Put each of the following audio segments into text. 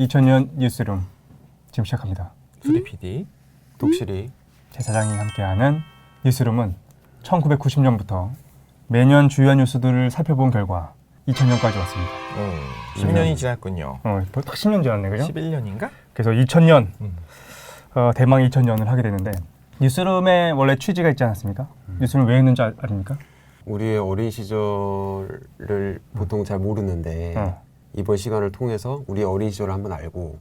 2000년 뉴스룸 지금 시작합니다. 수리 PD, 독실이 제 사장이 함께하는 뉴스룸은 1990년부터 매년 주요 뉴스들을 살펴본 결과 2000년까지 왔습니다. 10년이 지났군요. 딱 10년 지났네, 그죠? 11년인가? 그래서 2000년, 대망 2000년을 하게 되는데 뉴스룸의 원래 취지가 있지 않았습니까? 뉴스룸 왜 했는지 아닙니까? 우리의 어린 시절을 보통 잘 모르는데 이번 시간을 통해서 우리의 어린 시절을 한번 알고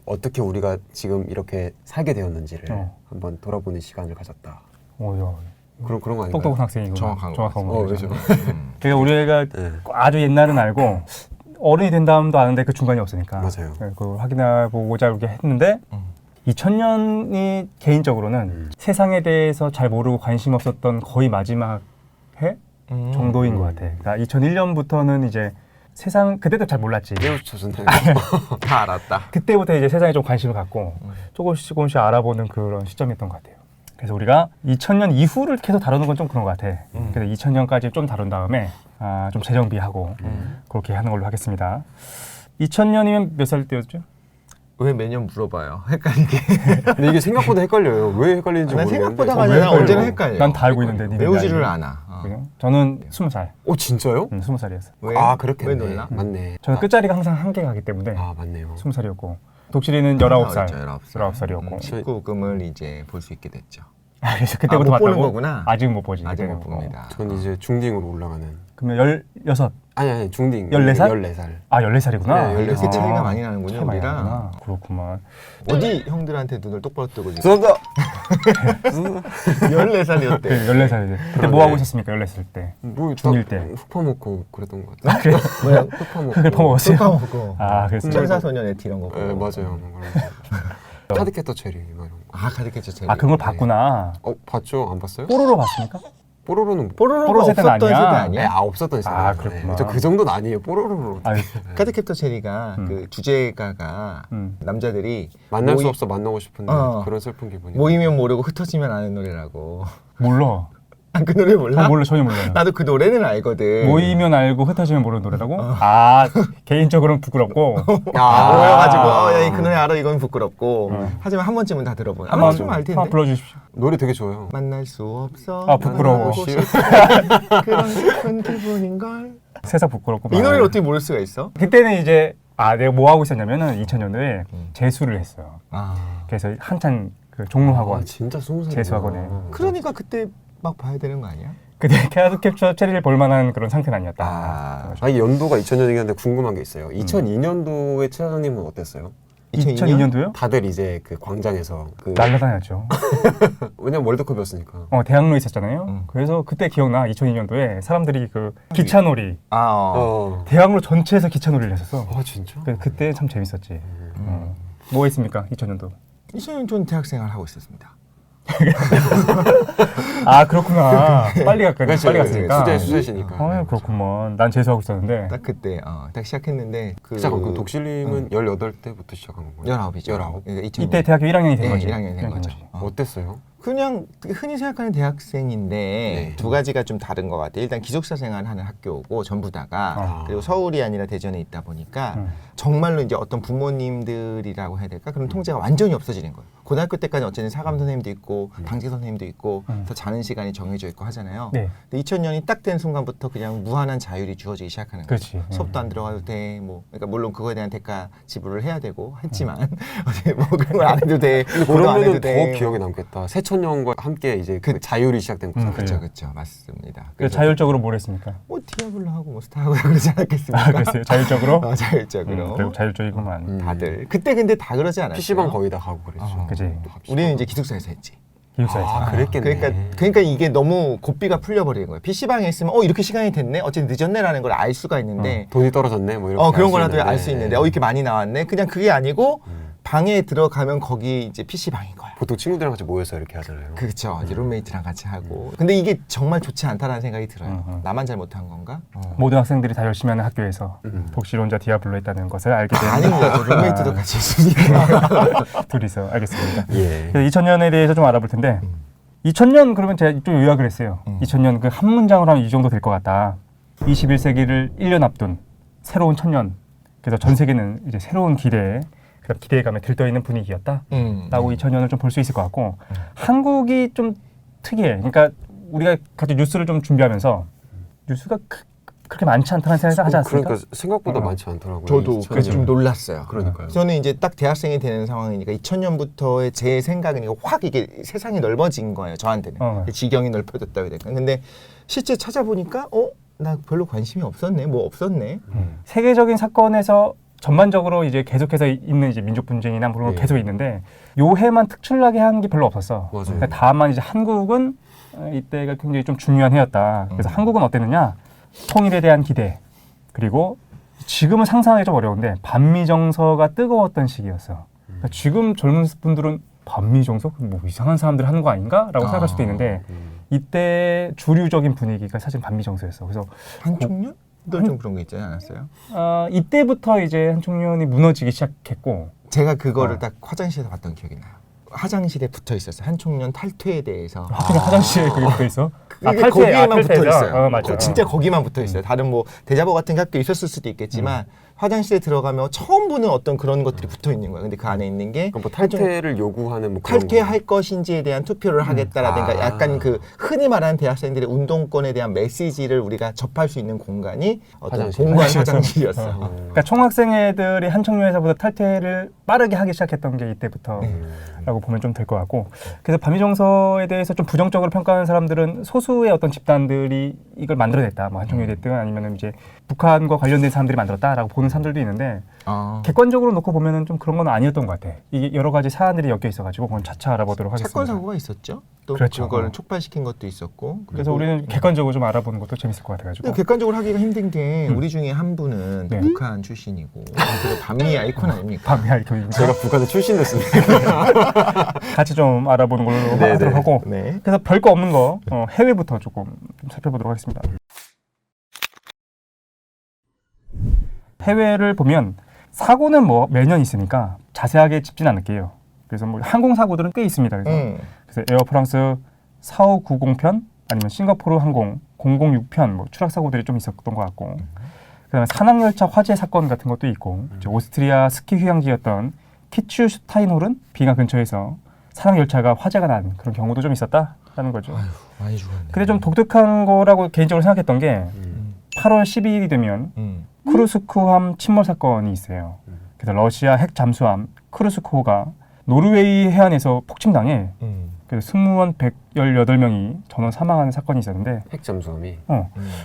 어떻게 우리가 지금 이렇게 살게 되었는지를 한번 돌아보는 시간을 가졌다. 그런 거 아닌가요? 똑똑한 학생이고 정확한 거. 그렇죠. 그러니까 우리가 아주 옛날은 알고 어른이 된 다음도 아는데 그 중간이 없으니까 맞아요. 그걸 확인해보고자 이렇게 했는데 2000년이 개인적으로는 세상에 대해서 잘 모르고 관심 없었던 거의 마지막 해 정도인 것 같아. 그러니까 2001년부터는 이제 세상 그때도 잘 몰랐지. 깨우쳐준다. 다 알았다. 그때부터 이제 세상에 좀 관심을 갖고 조금씩 알아보는 그런 시점이었던 것 같아요. 그래서 우리가 2000년 이후를 계속 다루는 건 좀 그런 것 같아. 그래서 2000년까지 좀 다룬 다음에 좀 재정비하고 그렇게 하는 걸로 하겠습니다. 2000년이면 몇 살 때였죠? 왜 매년 물어봐요? 헷갈리게. 근데 이게 생각보다 헷갈려요. 왜 헷갈리는지 난 모르겠는데. 생각보다가 왜 아니라 헷갈려? 언제나 헷갈려. 난 다 알고 있는데 니네 외우지를 않아. 그래요? 저는 20살. 진짜요? 20살이었어요. 왜? 아 그렇겠네. 왜 놀라? 맞네. 저는 끝자리가 항상 한 개 가기 때문에 맞네요. 20살이었고 독실이는 19살. 19살. 19살이었고. 19금을 이제 볼 수 있게 됐죠. 그래서 그때부터 못 보는 봤다고? 거구나. 아직은 못 보지. 아직 못 그때는. 봅니다. 전 이제 중딩으로 올라가는. 그러면 16? 아니 중딩. 14살? 14살. 14살이구나. 네, 14살. 이렇게 차이가 많이 나는군요, 차이 많이 우리랑. 나구나. 그렇구만. 어디 형들한테 눈을 똑바로 뜨고 지금 죄송합니다. 14살이었대. 14살이지. 그때 뭐 하고 있었습니까? 14살 때. 뭐 중1 때. 흙 퍼먹고 그랬던 것 같아요. 그래? 뭐야? 흙 퍼먹고. 흙을 퍼먹었어요? 먹고. 그랬어요. 천사소년의 이런 거. 네 맞아요. 카드캐터 체리 뭐 이런 거. 카드캐쳐 제일. 그런 걸 봤구나. 봤죠? 안 봤어요? 뽀로로 봤습니까? 뽀로로는 뽀로로 세대는 없었던 아니야? 세대 네, 아니야? 없었던 시대. 그렇구나. 그 정도는 아니에요. 뽀로로. 카드캡터 체리가 그 주제가가 남자들이 만날 수 없어 만나고 싶은데 그런 슬픈 기분이. 모이면 모르고 흩어지면 아는 노래라고. 몰라. 그 노래 몰라? 몰라. 전혀 몰라요. 나도 그 노래는 알거든. 모이면 알고 흩어지면 모르는 노래라고? 개인적으로는 부끄럽고. 모여가지고 야, 그 노래 알아 이건 부끄럽고. 하지만 한 번쯤은 다 들어보는. 한 번쯤은 알 텐데. 한번 불러주십시오. 노래 되게 좋아요. 만날 수 없어. 부끄러워. 만나고 싶어. 그런 슬픈 기분인걸. 세상 부끄럽고. 이 노래를 어떻게 모를 수가 있어? 그때는 이제 내가 뭐 하고 있었냐면은 2000년도에 재수를 했어요. 그래서 한참 그 종로학원 진짜 20살. 재수학원에. 그러니까 그때 막 봐야 되는 거 아니야? 그때 카드캡처 체리를 볼 만한 그런 상태는 아니었다. 이 연도가 2000년이긴 한데 궁금한 게 있어요. 2002년도에 최 사장님은 어땠어요? 2002년도요? 다들 이제 그 광장에서 날라다녔죠. 왜냐면 월드컵이었으니까. 대학로에 있었잖아요. 그래서 그때 기억나. 2002년도에 사람들이 그 기차놀이 대학로 전체에서 기차놀이를 했었어. 진짜? 그때 참 재밌었지. 뭐 했습니까? 2000년도. 2000년 전 대학생활 하고 있었습니다. 그렇구나. 빨리 갔으니까. 수제시니까. 그렇구만. 난 재수하고 있었는데. 딱 그때 딱 시작했는데 잠깐 그럼 독실님은 18때부터 시작한 건가요? 19이죠. 19. 그러니까 이때 대학교 1학년이 된 거지. 1학년이 된 거죠. 어땠어요? 그냥 흔히 생각하는 대학생인데 두 가지가 좀 다른 것 같아요. 일단 기숙사 생활하는 학교고 전부 다가 그리고 서울이 아니라 대전에 있다 보니까 정말로 이제 어떤 부모님들이라고 해야 될까? 그런 통제가 완전히 없어지는 거예요. 고등학교 때까지 어쨌든 사감 선생님도 있고 당직 선생님도 있고 더 자는 시간이 정해져 있고 하잖아요. 근데 2000년이 딱 된 순간부터 그냥 무한한 자율이 주어지기 시작하는 거예요. 수업도 안 들어가도 돼. 그러니까 물론 그거에 대한 대가 지불을 해야 되고 했지만 뭐 그런 걸 안 해도 돼. 그러면은 더 기억에 남겠다. 새천년과 함께 이제 그 자율이 시작된 거죠. 그렇죠, 맞습니다. 그래서 자율적으로 뭘 했습니까? 뭐 디아블로 하고 뭐 스타하고 그러지 않았겠습니까? 그랬어요. 자율적으로? 자율적으로. 그리고 자율적이구만. 다들 그때 근데 다 그러지 않았어요? PC방 거의 다 가고 그랬죠. 그치. 우리는 이제 기숙사에서 했지. 기숙사에서. 그랬겠네. 그러니까 이게 너무 고삐가 풀려버리는 거예요. PC방에 있으면 이렇게 시간이 됐네? 어쨌든 늦었네라는 걸 알 수가 있는데 돈이 떨어졌네? 뭐 이렇게 그런 거라도 알 수 있는데 이렇게 많이 나왔네? 그냥 그게 아니고 방에 들어가면 거기 이제 PC방인 거야. 보통 친구들이랑 같이 모여서 이렇게 하잖아요. 그렇죠. 이제 룸메이트랑 같이 하고. 근데 이게 정말 좋지 않다라는 생각이 들어요. 나만 잘못한 건가? 모든 학생들이 다 열심히 하는 학교에서 독실 혼자 디아블로 했다는 것을 알게 된 아닙니다. 룸메이트도 같이 있으니까. 둘이서 알겠습니다. 예. 그래서 2000년에 대해서 좀 알아볼 텐데 2000년 그러면 제가 좀 요약을 했어요. 2000년 그 한 문장으로 하면 이 정도 될 것 같다. 21세기를 1년 앞둔 새로운 천년. 그래서 전 세계는 이제 새로운 기대에 그런 기대감에 들떠 있는 분위기였다라고 2000년을 좀 볼 수 있을 것 같고 한국이 좀 특이해. 그러니까 우리가 같이 뉴스를 좀 준비하면서 뉴스가 그렇게 많지 않다는 생각을 하지 않습니까? 그러니까 생각보다 많지 않더라고요. 저도 그래서 좀 놀랐어요. 그러니까요. 저는 이제 딱 대학생이 되는 상황이니까 2000년부터의 제 생각은 확 이게 세상이 넓어진 거예요. 저한테는 지경이 넓어졌다고 해야 될까. 근데 실제 찾아보니까 나 별로 관심이 없었네. 뭐 없었네. 세계적인 사건에서 전반적으로 이제 계속해서 있는 이제 민족 분쟁이나 그런 거 계속 있는데 요 해만 특출나게 한 게 별로 없었어. 그러니까 다만 이제 한국은 이때가 굉장히 좀 중요한 해였다. 그래서 한국은 어땠느냐? 통일에 대한 기대 그리고 지금은 상상하기 좀 어려운데 반미 정서가 뜨거웠던 시기였어. 그러니까 지금 젊은 분들은 반미 정서 뭐 이상한 사람들 하는 거 아닌가라고 생각할 수도 있는데 이때 주류적인 분위기가 사실 반미 정서였어. 그래서 한총련도 좀 그런 게 있지 않았어요? 이때부터 이제 한총련이 무너지기 시작했고 제가 그거를 딱 화장실에서 봤던 기억이 나요. 화장실에 붙어 있었어요. 한총련 탈퇴에 대해서. 화장실에 그게 붙어 있어? 이게 거기에만 붙어 있어요. 맞아. 진짜 거기만 붙어 있어요. 다른 뭐 대자보 같은 게 학교에 있었을 수도 있겠지만 화장실에 들어가면 처음 보는 어떤 그런 것들이 붙어 있는 거예요. 근데 그 안에 있는 게 뭐 탈퇴를 요구하는 뭐 그런 탈퇴할 것인지에 대한 투표를 하겠다라든가 약간 그 흔히 말하는 대학생들의 운동권에 대한 메시지를 우리가 접할 수 있는 공간이 어떤 공간 화장실이었어요. 그러니까 총학생 애들이 한총련에서부터 탈퇴를 빠르게 하기 시작했던 게 이때부터라고 보면 좀 될 것 같고 그래서 반미 정서에 대해서 좀 부정적으로 평가하는 사람들은 소수의 어떤 집단들이 이걸 만들어냈다. 뭐 한총련이 됐든 아니면 이제 북한과 관련된 사람들이 만들었다라고 보는 사람들도 있는데 객관적으로 놓고 보면은 좀 그런 건 아니었던 것 같아. 이게 여러 가지 사안들이 엮여 있어가지고 그건 차차 알아보도록 하겠습니다. 사건 사고가 있었죠. 또 그렇죠. 그걸 촉발시킨 것도 있었고. 그래서 우리는 객관적으로 좀 알아보는 것도 재밌을 것 같아가지고. 객관적으로 하기가 힘든 게 우리 중에 한 분은 북한 출신이고 그리고 반미 아이콘 아닙니까? 반미 아이콘. 제가 북한에 출신됐습니다. 같이 좀 알아보는 걸로 하도록 하고. 그래서 별거 없는 거 해외부터 조금 살펴보도록 하겠습니다. 해외를 보면 사고는 뭐 매년 있으니까 자세하게 짚진 않을게요. 그래서 뭐 항공 사고들은 꽤 있습니다. 그래서 에어프랑스 4590편 아니면 싱가포르 항공 006편 뭐 추락 사고들이 좀 있었던 것 같고, 그다음에 산악열차 화재 사건 같은 것도 있고, 오스트리아 스키 휴양지였던 키츠슈타인홀은 비가 근처에서 산악열차가 화재가 난 그런 경우도 좀 있었다라는 거죠. 아유, 많이 죽었네. 근데 좀 독특한 거라고 개인적으로 생각했던 게 8월 12일이 되면 크루스크함 침몰 사건이 있어요. 그래서 러시아 핵 잠수함 크루스크호가 노르웨이 해안에서 폭침당해 그래서 승무원 118명이 전원 사망하는 사건이 있었는데 핵 잠수함이.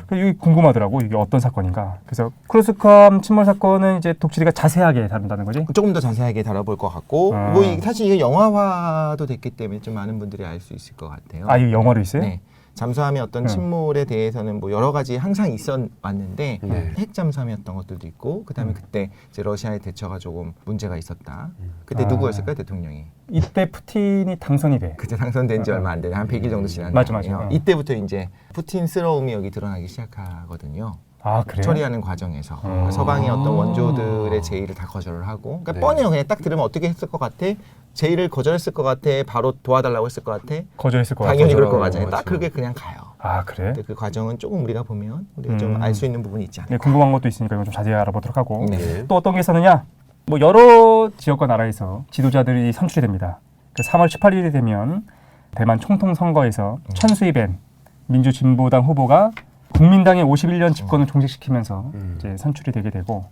그래서 이게 궁금하더라고. 이게 어떤 사건인가. 그래서 크루스크함 침몰 사건은 이제 독지리가 자세하게 다룬다는 거지. 조금 더 자세하게 다뤄볼 것 같고 뭐 사실 이게 영화화도 됐기 때문에 좀 많은 분들이 알 수 있을 것 같아요. 아, 이거 영화로 있어요? 네. 잠수함의 어떤 침몰에 대해서는 뭐 여러 가지 항상 있어 왔는데 핵 잠수함이었던 것들도 있고 그다음에 그때 이제 러시아의 대처가 조금 문제가 있었다. 그때 누구였을까요, 대통령이? 이때 푸틴이 당선이 돼. 그때 당선된 지 얼마 안 돼. 한 100일 정도 지났는데. 맞아. 이때부터 이제 푸틴스러움이 여기 드러나기 시작하거든요. 아, 그래요? 처리하는 과정에서 서방의 어떤 원조들의 제의를 다 거절을 하고, 그러니까 뻔해요. 그냥 딱 들으면 어떻게 했을 것 같아? 제의를 거절했을 것 같아? 바로 도와달라고 했을 것 같아? 거절했을 것 같아. 당연히 그럴 것 같잖아요. 딱 그게 그냥 가요. 아, 그래? 근데 그 과정은 조금 우리가 보면 우리가 좀 알 수 있는 부분이 있지 않을까. 네, 궁금한 것도 있으니까 이건 좀 자세히 알아보도록 하고. 네. 또 어떤 게 있었느냐? 뭐 여러 지역과 나라에서 지도자들이 선출이 됩니다. 그 3월 18일이 되면 대만 총통 선거에서 천수이벤 민주진보당 후보가 국민당의 51년 집권을 종식시키면서 이제 선출이 되게 되고,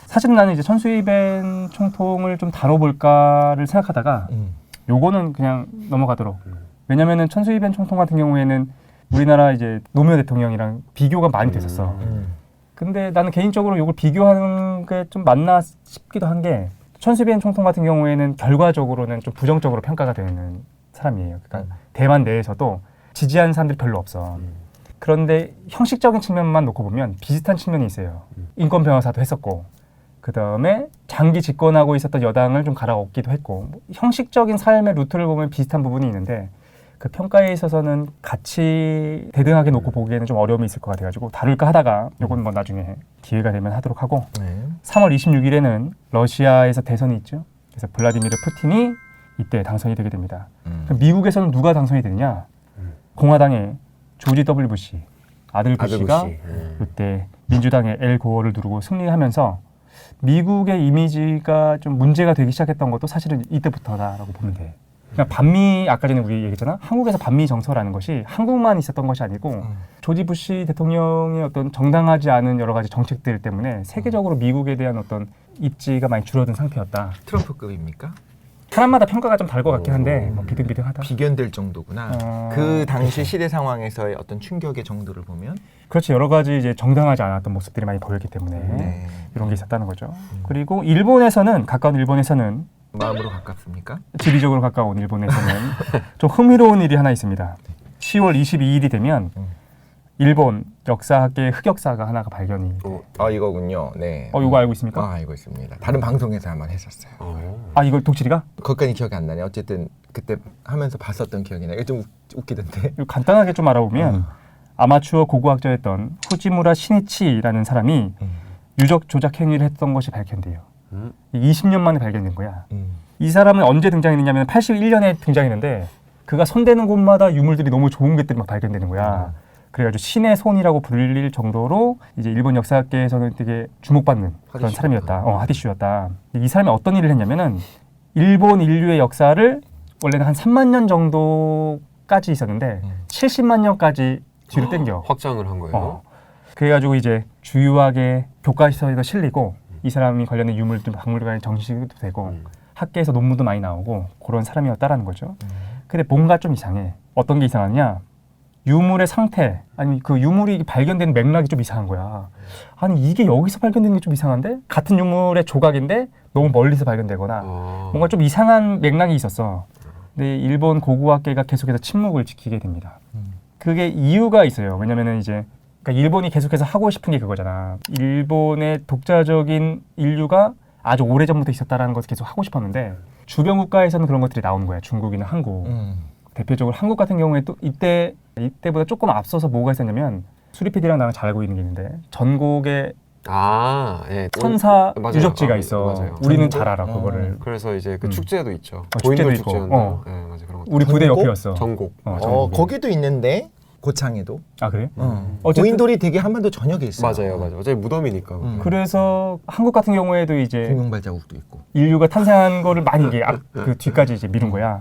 사실 나는 이제 천수이벤 총통을 좀 다뤄볼까를 생각하다가 요거는 그냥 넘어가도록. 왜냐면은 천수이벤 총통 같은 경우에는 우리나라 이제 노무현 대통령이랑 비교가 많이 됐었어. 근데 나는 개인적으로 요걸 비교하는 게 좀 맞나 싶기도 한 게, 천수이벤 총통 같은 경우에는 결과적으로는 좀 부정적으로 평가가 되는 사람이에요. 그러니까 대만 내에서도 지지하는 사람들이 별로 없어. 그런데 형식적인 측면만 놓고 보면 비슷한 측면이 있어요. 인권 변호사도 했었고, 그 다음에 장기 집권하고 있었던 여당을 좀 갈아엎기도 했고, 뭐 형식적인 삶의 루트를 보면 비슷한 부분이 있는데 그 평가에 있어서는 같이 대등하게 놓고 보기에는 좀 어려움이 있을 것 같아가지고 다룰까 하다가 요건 뭐 나중에 기회가 되면 하도록 하고, 3월 26일에는 러시아에서 대선이 있죠. 그래서 블라디미르 푸틴이 이때 당선이 되게 됩니다. 그럼 미국에서는 누가 당선이 되느냐? 공화당의 조지 W. 부시, 아들 부시가 그때 민주당의 엘 고어를 누르고 승리하면서 미국의 이미지가 좀 문제가 되기 시작했던 것도 사실은 이때부터다라고 보면 돼. 그러니까 반미 아까 전에 우리 얘기했잖아. 한국에서 반미 정서라는 것이 한국만 있었던 것이 아니고 조지 부시 대통령의 어떤 정당하지 않은 여러 가지 정책들 때문에 세계적으로 미국에 대한 어떤 입지가 많이 줄어든 상태였다. 트럼프급입니까? 사람마다 평가가 좀 다를 것 같긴 한데 뭐 비등비등하다. 비견될 정도구나. 그 당시 시대 상황에서의 어떤 충격의 정도를 보면 그렇지 여러 가지 이제 정당하지 않았던 모습들이 많이 보였기 때문에 네. 이런 게 있었다는 거죠. 그리고 일본에서는 가까운 일본에서는 마음으로 가깝습니까? 지리적으로 가까운 일본에서는 좀 흥미로운 일이 하나 있습니다. 10월 22일이 되면 일본 역사학계의 흑역사가 하나가 발견이. 이거군요. 네. 이거 알고 있습니까? 알고 있습니다. 다른 방송에서 한번 했었어요. 이걸 독실이가? 그것까지 기억이 안 나네. 어쨌든 그때 하면서 봤었던 기억이 나요. 이거 좀 웃기던데. 이거 간단하게 좀 알아보면 아마추어 고고학자였던 후지무라 시니치라는 사람이 유적 조작 행위를 했던 것이 발견돼요. 20년 만에 발견된 거야. 이 사람은 언제 등장했느냐면 81년에 등장했는데 그가 손대는 곳마다 유물들이 너무 좋은 것들이 막 발견되는 거야. 그래가지고 신의 손이라고 불릴 정도로 이제 일본 역사학계에서는 되게 주목받는 그런 사람이었다. 하디슈였다. 이 사람이 어떤 일을 했냐면은 일본 인류의 역사를 원래는 한 3만 년 정도까지 있었는데 70만 년까지 뒤로 당겨. 확장을 한 거예요. 그래가지고 이제 주요하게 교과서에도 실리고 이 사람이 관련된 유물들 박물관에 정식도 되고 학계에서 논문도 많이 나오고 그런 사람이었다라는 거죠. 근데 뭔가 좀 이상해. 어떤 게 이상하냐? 유물의 상태 아니 그 유물이 발견된 맥락이 좀 이상한 거야. 아니 이게 여기서 발견된 게 좀 이상한데 같은 유물의 조각인데 너무 멀리서 발견되거나 뭔가 좀 이상한 맥락이 있었어. 근데 일본 고고학계가 계속해서 침묵을 지키게 됩니다. 그게 이유가 있어요. 왜냐면은 이제 그러니까 일본이 계속해서 하고 싶은 게 그거잖아. 일본의 독자적인 인류가 아주 오래전부터 있었다라는 것을 계속 하고 싶었는데 주변 국가에서는 그런 것들이 나오는 거야. 중국이나 한국. 대표적으로 한국 같은 경우에 또 이때보다 조금 앞서서 뭐가 있었냐면 수리PD랑 나랑 잘 알고 있는 게 있는데 전국에 천사 맞아요. 유적지가 있어. 맞아요. 우리는 잘 알아 그거를. 그래서 이제 그 축제도 있죠. 축제도 고인돌 있고. 축제였나? 맞아 그런 거. 우리 부대 옆이었어. 전곡. 거기도 있는데 고창에도. 그래? 고인돌이 되게 한반도 전역에 있어요. 맞아요. 어차피 무덤이니까. 그래서 한국 같은 경우에도 이제 공룡 발자국도 있고. 인류가 탄생한 거를 많이 이게 그 뒤까지 이제 미룬 거야.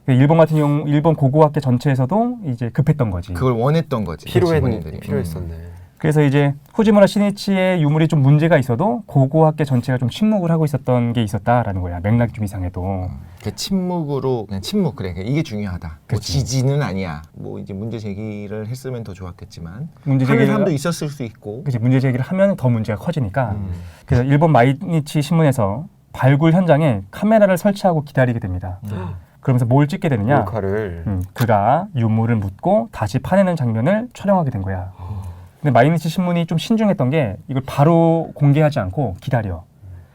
일본 같은 경우 일본 고고학계 전체에서도 이제 급했던 거지. 그걸 원했던 거지. 필요했었네. 그래서 이제 후지무라 시니치의 유물이 좀 문제가 있어도 고고학계 전체가 좀 침묵을 하고 있었던 게 있었다라는 거야. 맥락이 좀 이상해도. 그 침묵으로 그냥 침묵 그래. 이게 중요하다. 뭐 지지는 아니야. 뭐 이제 문제 제기를 했으면 더 좋았겠지만 문제 하는 제기를 사람도 있었을 수 있고. 그치, 문제 제기를 하면 더 문제가 커지니까. 그래서 일본 마이니치 신문에서 발굴 현장에 카메라를 설치하고 기다리게 됩니다. 그러면서 뭘 찍게 되느냐? 몰카를. 그가 유물을 묻고 다시 파내는 장면을 촬영하게 된 거야. 근데 마이니치 신문이 좀 신중했던 게 이걸 바로 공개하지 않고 기다려.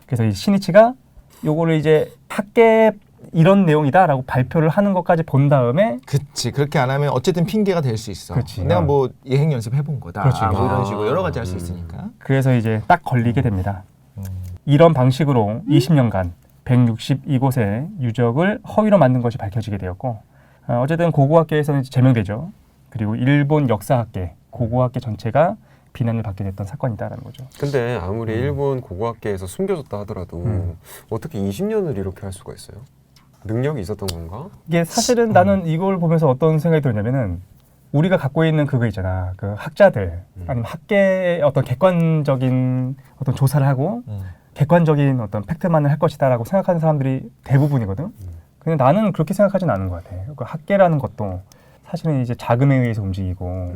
그래서 이 시니치가 요거를 이제 학계 이런 내용이다라고 발표를 하는 것까지 본 다음에 그치. 그렇게 안 하면 어쨌든 핑계가 될 수 있어. 그치. 내가 뭐 예행 연습해본 거다. 그렇지. 뭐 이런 식으로 여러 가지 할 수 있으니까. 그래서 이제 딱 걸리게 됩니다. 이런 방식으로 20년간 162곳의 유적을 허위로 만든 것이 밝혀지게 되었고 어쨌든 고고학계에서는 제명되죠. 그리고 일본 역사학계, 고고학계 전체가 비난을 받게 됐던 사건이다라는 거죠. 근데 아무리 일본 고고학계에서 숨겨졌다 하더라도 어떻게 20년을 이렇게 할 수가 있어요? 능력이 있었던 건가? 이게 사실은 나는 이걸 보면서 어떤 생각이 들었냐면은 우리가 갖고 있는 그거 있잖아. 그 학자들 아니면 학계의 어떤 객관적인 어떤 조사를 하고 객관적인 어떤 팩트만을 할 것이다라고 생각하는 사람들이 대부분이거든. 근데 나는 그렇게 생각하진 않은 것 같아. 그 학계라는 것도 사실은 이제 자금에 의해서 움직이고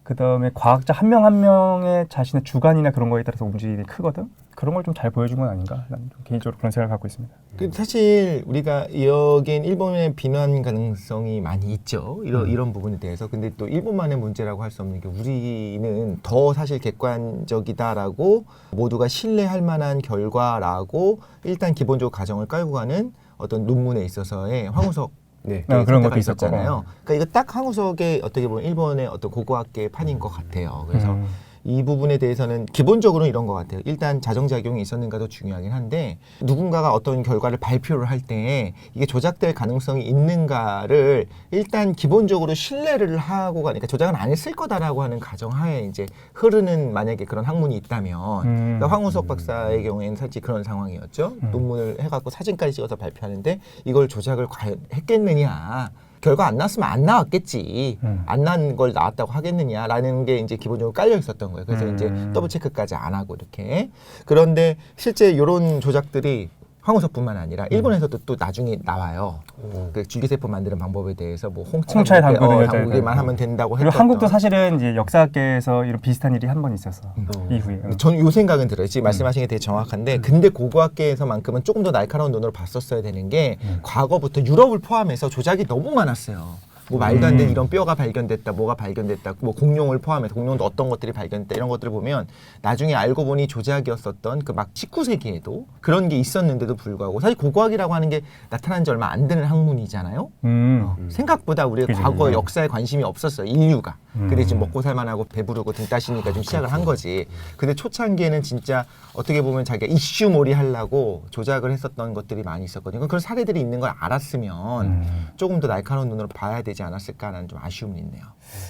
그 다음에 과학자 한 명 한 명의 자신의 주관이나 그런 거에 따라서 움직임이 크거든. 그런 걸 좀 잘 보여준 건 아닌가? 난 좀 개인적으로 그런 생각을 갖고 있습니다. 사실 우리가 여긴 일본의 비난 가능성이 많이 있죠. 이런 부분에 대해서. 근데 또 일본만의 문제라고 할 수 없는 게 우리는 더 사실 객관적이다라고 모두가 신뢰할 만한 결과라고 일단 기본적으로 가정을 깔고 가는 어떤 논문에 있어서의 황우석 그런 것도 있었잖아요. 그러니까 이거 딱 황우석의 어떻게 보면 일본의 어떤 고고학계의 판인 것 같아요. 그래서 이 부분에 대해서는 기본적으로 이런 것 같아요. 일단 자정작용이 있었는가도 중요하긴 한데 누군가가 어떤 결과를 발표를 할 때 이게 조작될 가능성이 있는가를 일단 기본적으로 신뢰를 하고 가니까 조작은 안 했을 거다라고 하는 가정하에 이제 흐르는 만약에 그런 학문이 있다면 그러니까 황우석 박사의 경우에는 사실 그런 상황이었죠. 논문을 해갖고 사진까지 찍어서 발표하는데 이걸 조작을 과연 했겠느냐. 결과 안 나왔으면 안 나왔겠지. 안 난 걸 나왔다고 하겠느냐라는 게 이제 기본적으로 깔려 있었던 거예요. 그래서 이제 더블 체크까지 안 하고 이렇게. 그런데 실제 이런 조작들이 황우석뿐만 아니라 일본에서도 또 나중에 나와요. 그 줄기세포 만드는 방법에 대해서 뭐 홍차에 담그기만 하면 된다고 그리고 했던. 한국도 사실은 이제 역사학계에서 이런 비슷한 일이 한 번 있었어. 이후에. 저는 요 생각은 들어요. 지금 말씀하신 게 되게 정확한데 근데 고고학계에서만큼은 조금 더 날카로운 눈으로 봤었어야 되는 게 과거부터 유럽을 포함해서 조작이 너무 많았어요. 뭐 말도 안 되는 이런 뼈가 발견됐다, 뭐가 발견됐다, 뭐 공룡을 포함해서 공룡도 어떤 것들이 발견됐다 이런 것들을 보면 나중에 알고 보니 조작이었었던 그 막 19세기에도 그런 게 있었는데도 불구하고 사실 고고학이라고 하는 게 나타난 지 얼마 안 되는 학문이잖아요. 생각보다 우리가 과거 역사에 관심이 없었어요. 인류가. 근데 지금 먹고 살만하고 배부르고 등 따시니까 좀 시작을 한 거지. 근데 초창기에는 진짜 어떻게 보면 자기가 이슈몰이 하려고 조작을 했었던 것들이 많이 있었거든요. 그런 사례들이 있는 걸 알았으면 조금 더 날카로운 눈으로 봐야 되지 않았을까라는 좀 아쉬움이 있네요.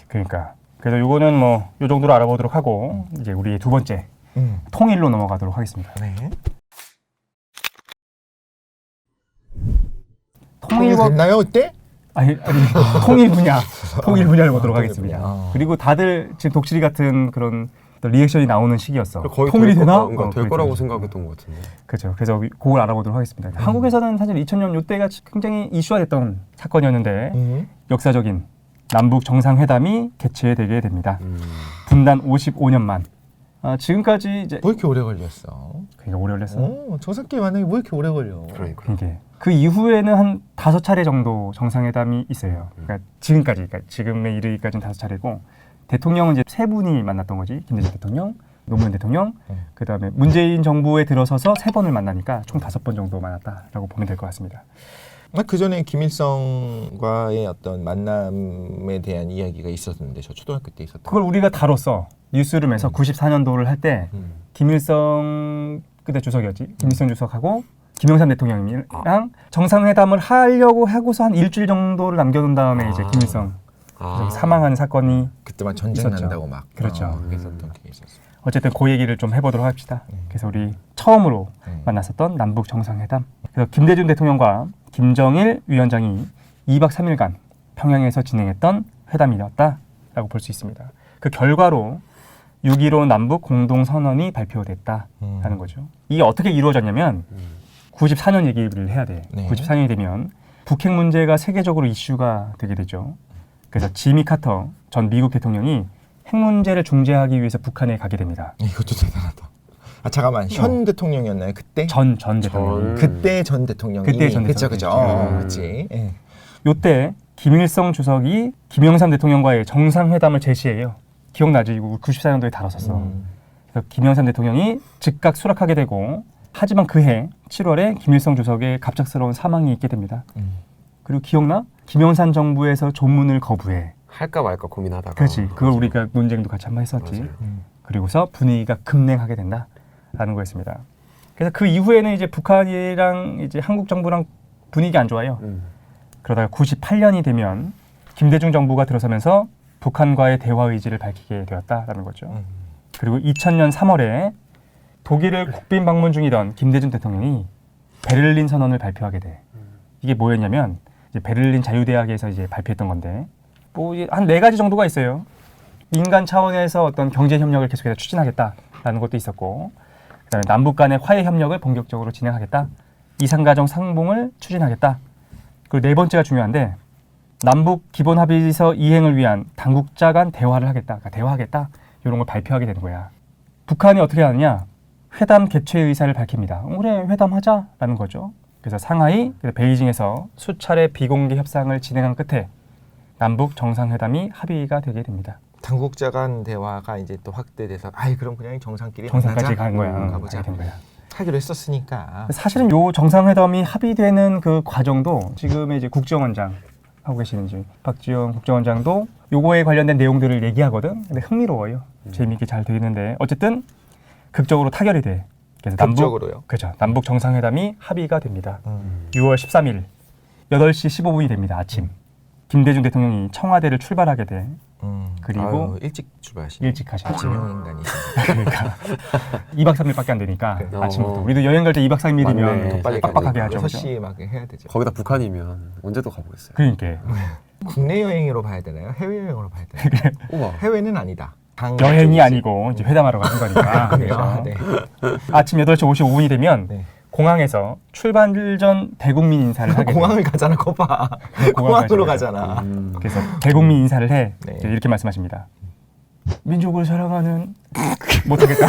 그러니까 그래서 요거는 뭐 요 정도로 알아보도록 하고 이제 우리 두 번째 통일로 넘어가도록 하겠습니다. 네. 통일 통일과 됐나요 그때? 아니 통일 분야를 보도록 하겠습니다. 분야. 그리고 다들 지금 독실이 같은 그런 리액션이 나오는 시기였어. 거의 통일이 되나? 될 거라고 생각했던 것 같은데. 그렇죠. 그래서 그걸 알아보도록 하겠습니다. 한국에서는 사실 2000년 이때가 굉장히 이슈화됐던 사건이었는데 역사적인 남북 정상회담이 개최되게 됩니다. 분단 55년 만. 지금까지 이제 뭐 이렇게 오래 걸렸어? 그러니까 오래 걸렸어. 정상끼리 만나기 뭐 이렇게 오래 걸려? 그러니까. 이게 그 이후에는 한 5차례 정도 정상회담이 있어요. 그러니까 지금까지, 그러니까 지금에 이르기까지는 5차례고 대통령은 이제 3분이 만났던 거지. 김대중 대통령, 노무현 대통령, 그다음에 문재인 정부에 들어서서 3번을 만나니까 총 5번 정도 만났다라고 보면 될 것 같습니다. 그 전에 김일성과의 어떤 만남에 대한 이야기가 있었는데 저 초등학교 때 있었던. 그걸 우리가 다뤘어. 뉴스룸에서 94년도를 할 때 김일성 그때 주석이었지. 김일성 주석하고 김영삼 대통령이랑 정상회담을 하려고 하고서 한 일주일 정도를 남겨둔 다음에 이제 김일성 사망하는 사건이 그때만 전쟁 있었죠. 난다고 막. 그렇죠. 그랬었던 게 있었어. 어쨌든 그 얘기를 좀 해보도록 합시다. 그래서 우리 처음으로 만났었던 남북 정상회담. 그래서 김대중 대통령과 김정일 위원장이 2박 3일간 평양에서 진행했던 회담이었다라고 볼 수 있습니다. 그 결과로 6.15 남북 공동선언이 발표됐다라는 거죠. 이게 어떻게 이루어졌냐면 94년 얘기를 해야 돼. 네. 94년이 되면 북핵 문제가 세계적으로 이슈가 되게 되죠. 그래서 지미 카터 전 미국 대통령이 핵 문제를 중재하기 위해서 북한에 가게 됩니다. 이것도 대단하다. 잠깐만 현 대통령이었나요 그때? 전 대통령. 그때 전 대통령이. 그때 전 그렇죠, 대통령. 그렇지. 예. 요때 김일성 주석이 김영삼 대통령과의 정상회담을 제시해요. 기억나지? 이거 94년도에 다뤘었어. 그래서 김영삼 대통령이 즉각 수락하게 되고 하지만 그해 7월에 김일성 주석의 갑작스러운 사망이 있게 됩니다. 그리고 기억나? 김영삼 정부에서 조문을 거부해. 할까 말까 고민하다가. 그렇지. 그걸 우리가 논쟁도 같이 한번 했었지. 그리고서 분위기가 급냉하게 된다라는 거였습니다. 그래서 그 이후에는 이제 북한이랑 이제 한국 정부랑 분위기 안 좋아요. 그러다가 98년이 되면 김대중 정부가 들어서면서 북한과의 대화 의지를 밝히게 되었다라는 거죠. 그리고 2000년 3월에 독일을 국빈 방문 중이던 김대중 대통령이 베를린 선언을 발표하게 돼. 이게 뭐였냐면 이제 베를린 자유대학에서 이제 발표했던 건데 뭐 한 4가지 정도가 있어요. 민간 차원에서 어떤 경제 협력을 계속해서 추진하겠다라는 것도 있었고, 그다음에 남북 간의 화해 협력을 본격적으로 진행하겠다. 이산가정 상봉을 추진하겠다. 그리고 4번째가 중요한데 남북 기본 합의서 이행을 위한 당국자 간 대화를 하겠다. 그러니까 대화하겠다. 이런 걸 발표하게 되는 거야. 북한이 어떻게 하느냐? 회담 개최 의사를 밝힙니다. 그래, 회담하자라는 거죠. 그래서 상하이, 베이징에서 수차례 비공개 협상을 진행한 끝에 남북 정상회담이 합의가 되게 됩니다. 당국자 간 대화가 이제 또 확대돼서 그럼 그냥 정상끼리 정상까지 간 거야. 가보자. 된 거야. 하기로 했었으니까. 사실은 요 정상회담이 합의되는 그 과정도 지금의 이제 국정원장 하고 계시는 이제 박지원 국정원장도 요거에 관련된 내용들을 얘기하거든. 근데 흥미로워요. 재미있게 잘 돼 있는데 어쨌든 극적으로 타결이 돼. 그래서 극적으로요? 그렇죠. 남북 정상회담이 합의가 됩니다. 6월 13일 8시 15분이 됩니다. 아침. 김대중 대통령이 청와대를 출발하게 돼. 그리고 아유, 일찍 출발하시네. 일찍 하시죠. 아침형 인간이시네. 그러니까 2박 3일밖에 안 되니까 그래. 아침부터 우리도 여행 갈 때 2박 3일이면 맞네. 더 빨리 빡빡하게 하죠. 6시에 막 해야 되죠. 거기다 북한이면 언제도 가보겠어요. 그러니까 국내 여행으로 봐야 되나요? 해외 여행으로 봐야 되나요? 우와. 해외는 아니다. 여행이 아니고 이제 회담하러 가는 거니까. 그래요? 그래서 네. 아침 8시 55분이 되면 네. 공항에서 출발 전 대국민 인사를 하게 돼요. 공항을 가잖아, 거봐. 공항으로 가잖아. 그래서 대국민 인사를 해. 네. 이제 이렇게 말씀하십니다. 민족을 사랑하는 못하겠다.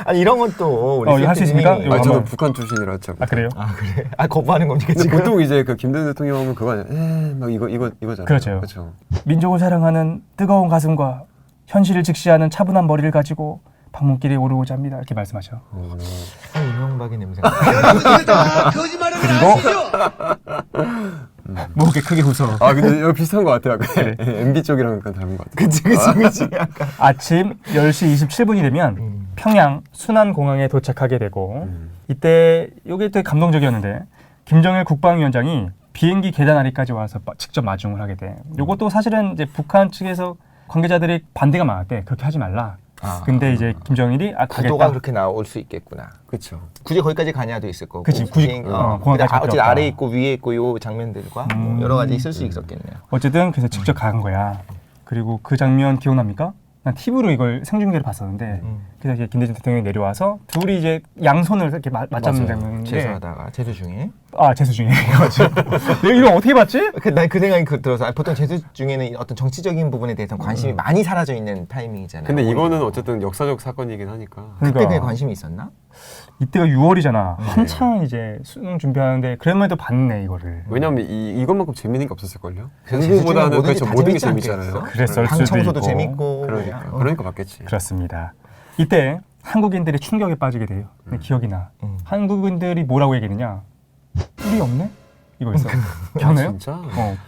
아니 이런 것도 우리 이거 할수 있습니까? 셰프님이- 이거 저는 한번. 북한 출신이라 참. 아 그래요? 아 그래? 아 거부하는 겁니까 근데 지금? 보통 이제 그 김대중 대통령 하면 그거 아니야? 막 이거잖아요. 그렇죠. 그렇죠. 민족을 사랑하는 뜨거운 가슴과 현실을 직시하는 차분한 머리를 가지고 방문길에 오르고자 합니다. 이렇게 말씀하셔. 아, 이명박의 냄새가. 뭐 그렇게 크게 웃어. 아 근데 이거 비슷한 것 같아요. MB 쪽이랑 약간 다른 것 같아요. 그치. 약간. 아침 10시 27분이 되면 평양 순안공항에 도착하게 되고 이때 이게 되게 감동적이었는데 김정일 국방위원장이 비행기 계단 아래까지 와서 직접 마중을 하게 돼. 이것도 사실은 이제 북한 측에서 관계자들이 반대가 많았대. 그렇게 하지 말라. 근데 이제 김정일이 구도가 가겠다. 그렇게 나올 수 있겠구나. 그렇죠. 굳이 거기까지 가냐도 있을 거고. 그치, 굳이, 근데 공항까지 어쨌든 필요 아래 없다. 있고 위에 있고 요 장면들과 뭐 여러 가지 있을 수 있었겠네요. 어쨌든 그래서 직접 간 거야. 그리고 그 장면 기억납니까? 난 TV로 이걸 생중계를 봤었는데 그래서 이제 김대중 대통령이 내려와서 둘이 이제 양손을 이렇게 맞잡는 장면인데 제수하다가 제수 중에. 재수 중에 내가 이거 어떻게 봤지? 난 그 생각이 들어서 보통 제수 중에는 어떤 정치적인 부분에 대해서 관심이 많이 사라져 있는 타이밍이잖아요. 근데 이거는 어쨌든 역사적 사건이긴 하니까. 그때 그러니까 그게 관심이 있었나? 이때가 6월이잖아. 한창 이제 수능 준비하는데 그럼에도 봤네 이거를. 왜냐면 이것만큼 재밌는 게 없었을걸요? 그래서 공부보다는 뭐든지 그렇죠. 다 모든 게 재밌지 재밌잖아요. 않겠어? 그랬을 방 수도 청소도 있고. 재밌고. 그러니까 봤겠지. 그렇습니다. 이때 한국인들이 충격에 빠지게 돼요. 기억이 나. 한국인들이 뭐라고 얘기했느냐? 뿔이 없네? 이거 있어. 기억나요? 진짜?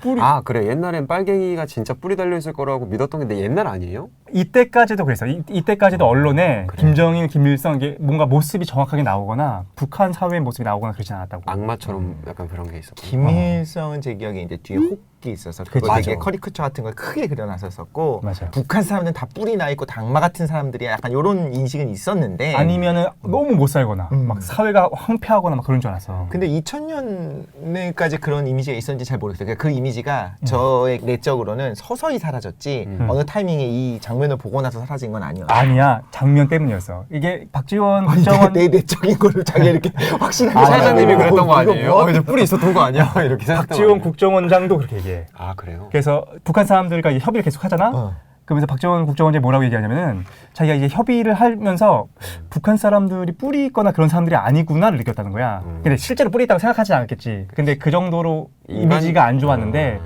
뿔이. 아 그래 옛날엔 빨갱이가 진짜 뿔이 달려있을 거라고 믿었던 게 근데 옛날 아니에요? 이때까지도 그랬어. 이때까지도 언론에 김정일, 김일성 이게 뭔가 모습이 정확하게 나오거나 북한 사회의 모습이 나오거나 그러지 않았다고. 악마처럼 약간 그런 게 있었고. 김일성은 제 기억에 이제 뒤에 혹이 있어서 그거 그치. 되게 맞아. 커리커처 같은 걸 크게 그려놨었었고 맞아요. 북한 사람들은 다 뿔이 나 있고 다 악마 같은 사람들이 약간 이런 인식은 있었는데 아니면은 너무 못 살거나 막 사회가 황폐하거나 막 그런 줄 알았어. 근데 2000년에까지 그런 이미지가 있었는지 잘 모르겠어요. 그러니까 그 이미지가 저의 내적으로는 서서히 사라졌지 어느 타이밍에 이 장면을 보고 나서 사라진 건 아니었어요. 아니야. 장면 때문이었어. 이게 박지원 아니, 국정원 내 내적인 거를 자기가 이렇게 확실하게 아, 사장님이 이거 그랬던 거 아니에요? 뭐? 이제 뿔이 있었던 거 아니야? 이렇게 생각했던 거 박지원 아니에요? 국정원장도 그렇게 얘기해. 아 그래요? 그래서 북한 사람들과 이제 협의를 계속 하잖아. 그러면서 박지원 국정원장이 뭐라고 얘기하냐면은 자기가 이제 협의를 하면서 북한 사람들이 뿔이 있거나 그런 사람들이 아니구나를 느꼈다는 거야. 근데 실제로 뿔이 있다고 생각하지 않았겠지. 근데 그 정도로 이미지가 안 좋았는데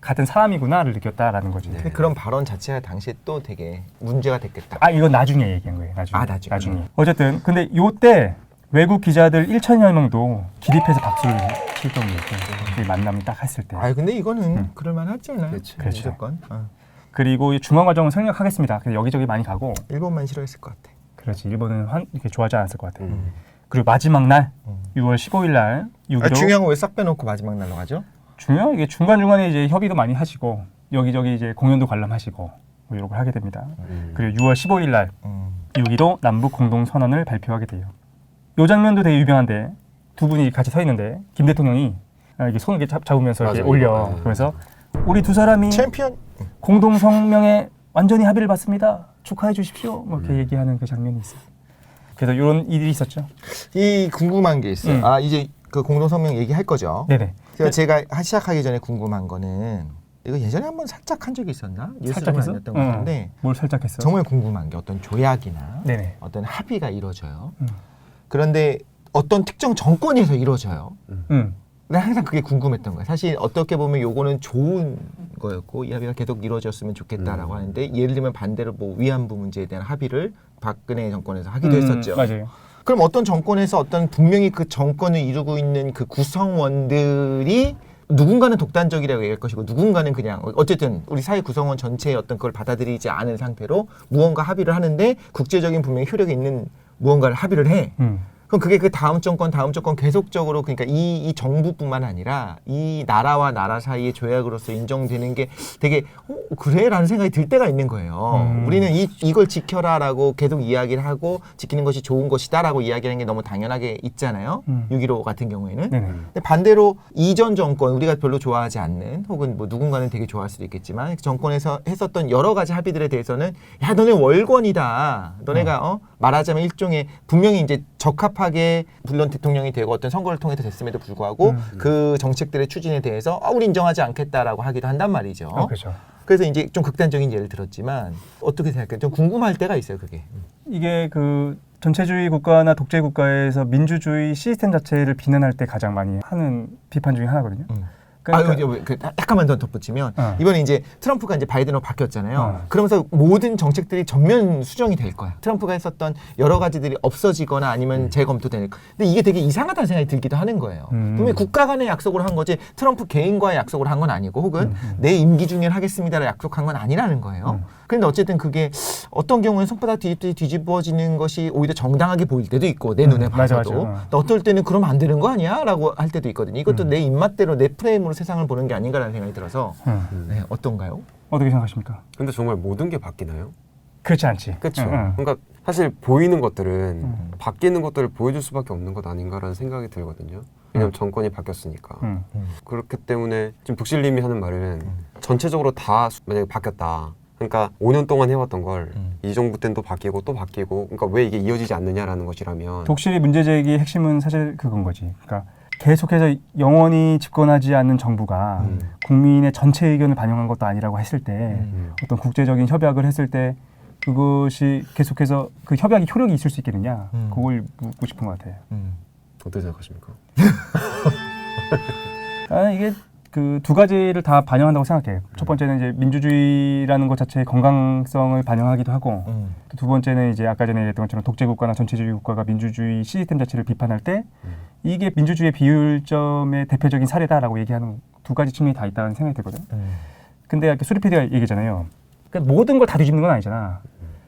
같은 사람이구나를 느꼈다라는 거지. 근데 그런 발언 자체가 당시에 또 되게 문제가 됐겠다. 이건 나중에 얘기한 거예요. 나중에. 아, 나중에. 어쨌든 근데 요때 외국 기자들 1,000여 명도 기립해서 박수를 칠 정도였어요. 그 만남을 딱 했을 때. 근데 이거는 그럴만하지 않나요? 그렇죠. 무조건. 그리고 이 중앙 과정은 생략하겠습니다. 근데 여기저기 많이 가고. 일본만 싫어했을 것 같아. 그렇지. 일본은 이렇게 좋아하지 않았을 것 같아. 그리고 마지막 날 6월 15일 날 6.15 중요한 거 왜 싹 빼놓고 마지막 날로 가죠? 중요한 이게 중간중간에 이제 협의도 많이 하시고 여기저기 이제 공연도 관람하시고 뭐 이런 걸 하게 됩니다. 그리고 6월 15일 날 6.15 남북 공동 선언을 발표하게 돼요. 이 장면도 되게 유명한데 두 분이 같이 서 있는데 김 대통령이 이렇게 손을 이렇게 잡으면서 이렇게 맞아요. 올려. 그래서 우리 두 사람이 챔피언. 공동 성명에 완전히 합의를 봤습니다. 축하해 주십시오. 뭐 이렇게 얘기하는 그 장면이 있어요. 그래서 이런 일이 있었죠. 이 궁금한 게 있어요. 이제 그 공동성명 얘기할 거죠. 네네. 그래서 제가 시작하기 전에 궁금한 거는 이거 예전에 한번 살짝 한 적이 있었나? 살짝 뉴스로는 했어? 아니었던 것 같은데 뭘 살짝 했어? 정말 궁금한 게 어떤 조약이나 네네. 어떤 합의가 이루어져요. 그런데 어떤 특정 정권에서 이루어져요. 근데 항상 그게 궁금했던 거예요. 사실 어떻게 보면 요거는 좋은 거였고 이 합의가 계속 이루어졌으면 좋겠다라고 하는데 예를 들면 반대로 뭐 위안부 문제에 대한 합의를 박근혜 정권에서 하기도 했었죠. 맞아요. 그럼 어떤 정권에서 어떤 분명히 그 정권을 이루고 있는 그 구성원들이 누군가는 독단적이라고 얘기할 것이고 누군가는 그냥 어쨌든 우리 사회 구성원 전체의 어떤 그걸 받아들이지 않은 상태로 무언가 합의를 하는데 국제적인 분명히 효력이 있는 무언가를 합의를 해. 그럼 그게 그 다음 정권 계속적으로 그러니까 이 정부뿐만 아니라 이 나라와 나라 사이의 조약으로서 인정되는 게 되게 그래라는 생각이 들 때가 있는 거예요. 우리는 이걸 지켜라라고 계속 이야기를 하고 지키는 것이 좋은 것이다라고 이야기하는 게 너무 당연하게 있잖아요. 6.15 같은 경우에는. 근데 반대로 이전 정권 우리가 별로 좋아하지 않는 혹은 뭐 누군가는 되게 좋아할 수도 있겠지만 정권에서 했었던 여러 가지 합의들에 대해서는 야 너네 월권이다. 너네가 말하자면 일종의 분명히 이제 적합하게 물론 대통령이 되고 어떤 선거를 통해서 됐음에도 불구하고 그 정책들의 추진에 대해서 우리 인정하지 않겠다라고 하기도 한단 말이죠. 그렇죠. 그래서 이제 좀 극단적인 예를 들었지만 어떻게 생각해요? 좀 궁금할 때가 있어요, 그게. 이게 그 전체주의 국가나 독재 국가에서 민주주의 시스템 자체를 비난할 때 가장 많이 하는 비판 중에 하나거든요. 약간만 더 덧붙이면 이번에 이제 트럼프가 이제 바이든으로 바뀌었잖아요. 그러면서 모든 정책들이 전면 수정이 될 거야. 트럼프가 했었던 여러 가지들이 없어지거나 아니면 재검토되는 거. 근데 이게 되게 이상하다는 생각이 들기도 하는 거예요. 분명히 국가 간의 약속을 한 거지 트럼프 개인과의 약속을 한 건 아니고 혹은 내 임기 중에 하겠습니다를 약속한 건 아니라는 거예요. 그런데 어쨌든 그게 어떤 경우는 손바닥 뒤집어지는 것이 오히려 정당하게 보일 때도 있고 내 눈에 봐서도 맞아. 어떨 때는 그러면 안 되는 거 아니야? 라고 할 때도 있거든요. 이것도 내 입맛대로 내 프레임으로 세상을 보는 게 아닌가라는 생각이 들어서 네, 어떤가요? 어떻게 생각하십니까? 근데 정말 모든 게 바뀌나요? 그렇지 않지. 그렇죠. 그러니까 사실 보이는 것들은 바뀌는 것들을 보여줄 수밖에 없는 것 아닌가라는 생각이 들거든요. 왜냐하면 정권이 바뀌었으니까. 그렇기 때문에 지금 북실님이 하는 말은 전체적으로 다 만약에 바뀌었다. 그러니까 5년 동안 해왔던 걸 이 정부 때는 또 바뀌고 그러니까 왜 이게 이어지지 않느냐라는 것이라면 독실이 문제 제기의 핵심은 사실 그건 거지. 그러니까 계속해서 영원히 집권하지 않는 정부가 국민의 전체 의견을 반영한 것도 아니라고 했을 때 어떤 국제적인 협약을 했을 때 그것이 계속해서 그 협약이 효력이 있을 수 있겠느냐 그걸 묻고 싶은 것 같아요. 어떻게 생각하십니까? 이게 그 두 가지를 다 반영한다고 생각해요. 첫 번째는 이제 민주주의라는 것 자체의 건강성을 반영하기도 하고 또 두 번째는 이제 아까 전에 얘기했던 것처럼 독재 국가나 전체주의 국가가 민주주의 시스템 자체를 비판할 때 이게 민주주의의 비율점의 대표적인 사례다라고 얘기하는 두 가지 측면이 다 있다는 생각이 들거든. 근데 아까 수리 PD가 얘기했잖아요. 그러니까 모든 걸 다 뒤집는 건 아니잖아.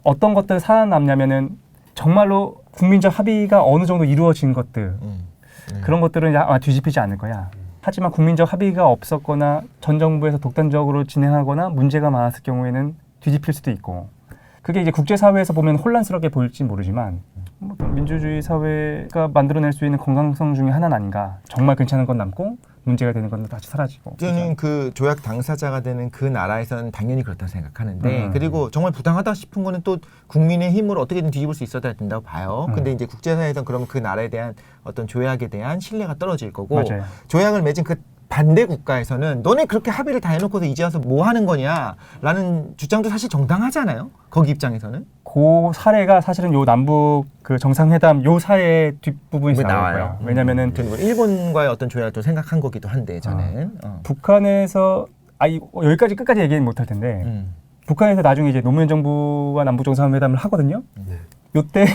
어떤 것들 살아남냐면은 정말로 국민적 합의가 어느 정도 이루어진 것들 그런 것들은 아마 뒤집히지 않을 거야. 하지만 국민적 합의가 없었거나 전 정부에서 독단적으로 진행하거나 문제가 많았을 경우에는 뒤집힐 수도 있고 그게 이제 국제사회에서 보면 혼란스럽게 보일지 모르지만 민주주의 사회가 만들어낼 수 있는 건강성 중에 하나는 아닌가. 정말 괜찮은 건 남고 문제가 되는 건 다시 사라지고. 저는 그 조약 당사자가 되는 그 나라에서는 당연히 그렇다고 생각하는데 그리고 정말 부당하다 싶은 거는 또 국민의 힘으로 어떻게든 뒤집을 수 있어야 된다고 봐요. 근데 이제 국제사회에서는 그러면 그 나라에 대한 어떤 조약에 대한 신뢰가 떨어질 거고 맞아요. 조약을 맺은 그 반대 국가에서는 너네 그렇게 합의를 다 해놓고서 이제 와서 뭐 하는 거냐라는 주장도 사실 정당하잖아요. 거기 입장에서는. 그 사례가 사실은 요 남북 그 정상회담 요 사례 뒷부분에서 나올 거예요. 왜냐면은 일본과의 어떤 조약을 좀 생각한 거기도 한데 저는 북한에서 여기까지 끝까지 얘기는 못할 텐데 북한에서 나중에 이제 노무현 정부와 남북 정상회담을 하거든요. 요때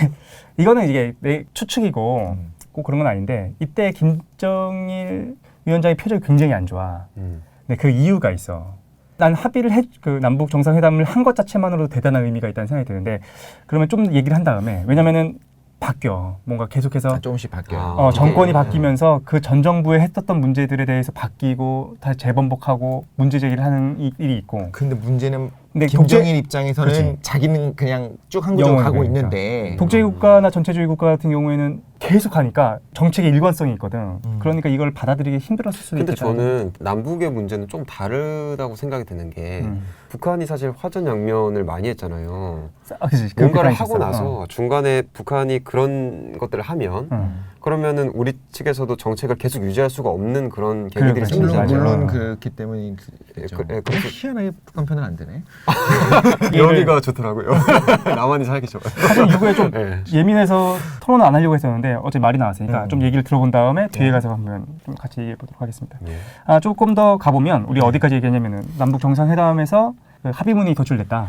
이거는 이게 내 추측이고 꼭 그런 건 아닌데 이때 김정일 위원장의 표정이 굉장히 안 좋아. 근데 그 이유가 있어. 난 합의를 그 남북 정상회담을 한 것 자체만으로도 대단한 의미가 있다는 생각이 드는데 그러면 좀 얘기를 한 다음에 왜냐면은 바뀌어. 뭔가 계속해서 조금씩 바뀌어요. 정권이 바뀌면서 그 전 정부에 했었던 문제들에 대해서 바뀌고 다시 재번복하고 문제 제기를 하는 일이 있고. 근데 문제는 근데 김정일 입장에서는 자기는 그냥 쭉 한국으로 가고 그러니까. 있는데 독재 국가나 전체주의 국가 같은 경우에는 계속 하니까 정책의 일관성이 있거든. 그러니까 이걸 받아들이기 힘들었을 수도 있겠다. 근데 저는 남북의 문제는 좀 다르다고 생각이 드는 게 북한이 사실 화전양면을 많이 했잖아요. 그치, 뭔가를 하고 나서 중간에 북한이 그런 것들을 하면 그러면은 우리 측에서도 정책을 계속 유지할 수가 없는 그런 계기들이 생기잖아요. 물론 그렇기 때문이죠. 그래서 희한하게 북한 편은 안 되네. 여기가 좋더라고요. 나만이 살기 좋아요. 사실 이거에 좀 예민해서 토론을 안 하려고 했었는데 어제 말이 나왔으니까 좀 얘기를 들어본 다음에 뒤에 가서 한번 좀 같이 얘기해 보도록 하겠습니다. 조금 더 가보면 우리 어디까지 얘기했냐면은 남북 정상회담에서 그 합의문이 도출됐다.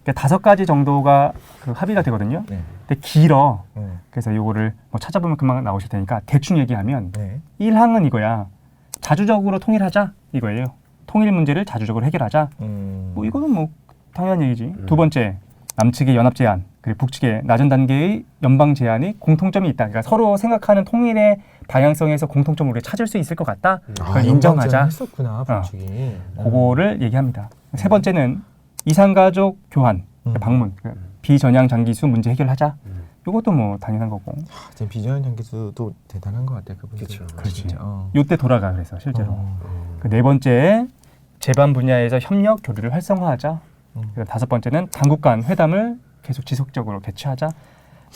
그러니까 5가지 정도가 그 합의가 되거든요. 근데 길어. 그래서 요거를 뭐 찾아보면 금방 나오실 테니까 대충 얘기하면 1항은 이거야. 자주적으로 통일하자 이거예요. 통일 문제를 자주적으로 해결하자. 뭐 이거는 뭐 당연한 얘기지. 두 번째, 남측의 연합 제안 그리고 북측의 낮은 단계의 연방 제안이 공통점이 있다. 그러니까 서로 생각하는 통일의 방향성에서 공통점을 우리가 찾을 수 있을 것 같다. 그걸 인정하자. 했었구나, 북측이. 그거를 얘기합니다. 세 번째는 이산가족 교환, 방문, 비전향 장기수 문제 해결하자. 이것도 뭐 당연한 거고. 지금 비전향 장기수도 대단한 것 같아요. 그분. 그렇죠. 그렇지. 진짜. 요때 돌아가 그래서 실제로. 그 네 번째, 재반 분야에서 협력 교류를 활성화하자. 그리고 다섯 번째는 당국 간 회담을 계속 지속적으로 개최하자.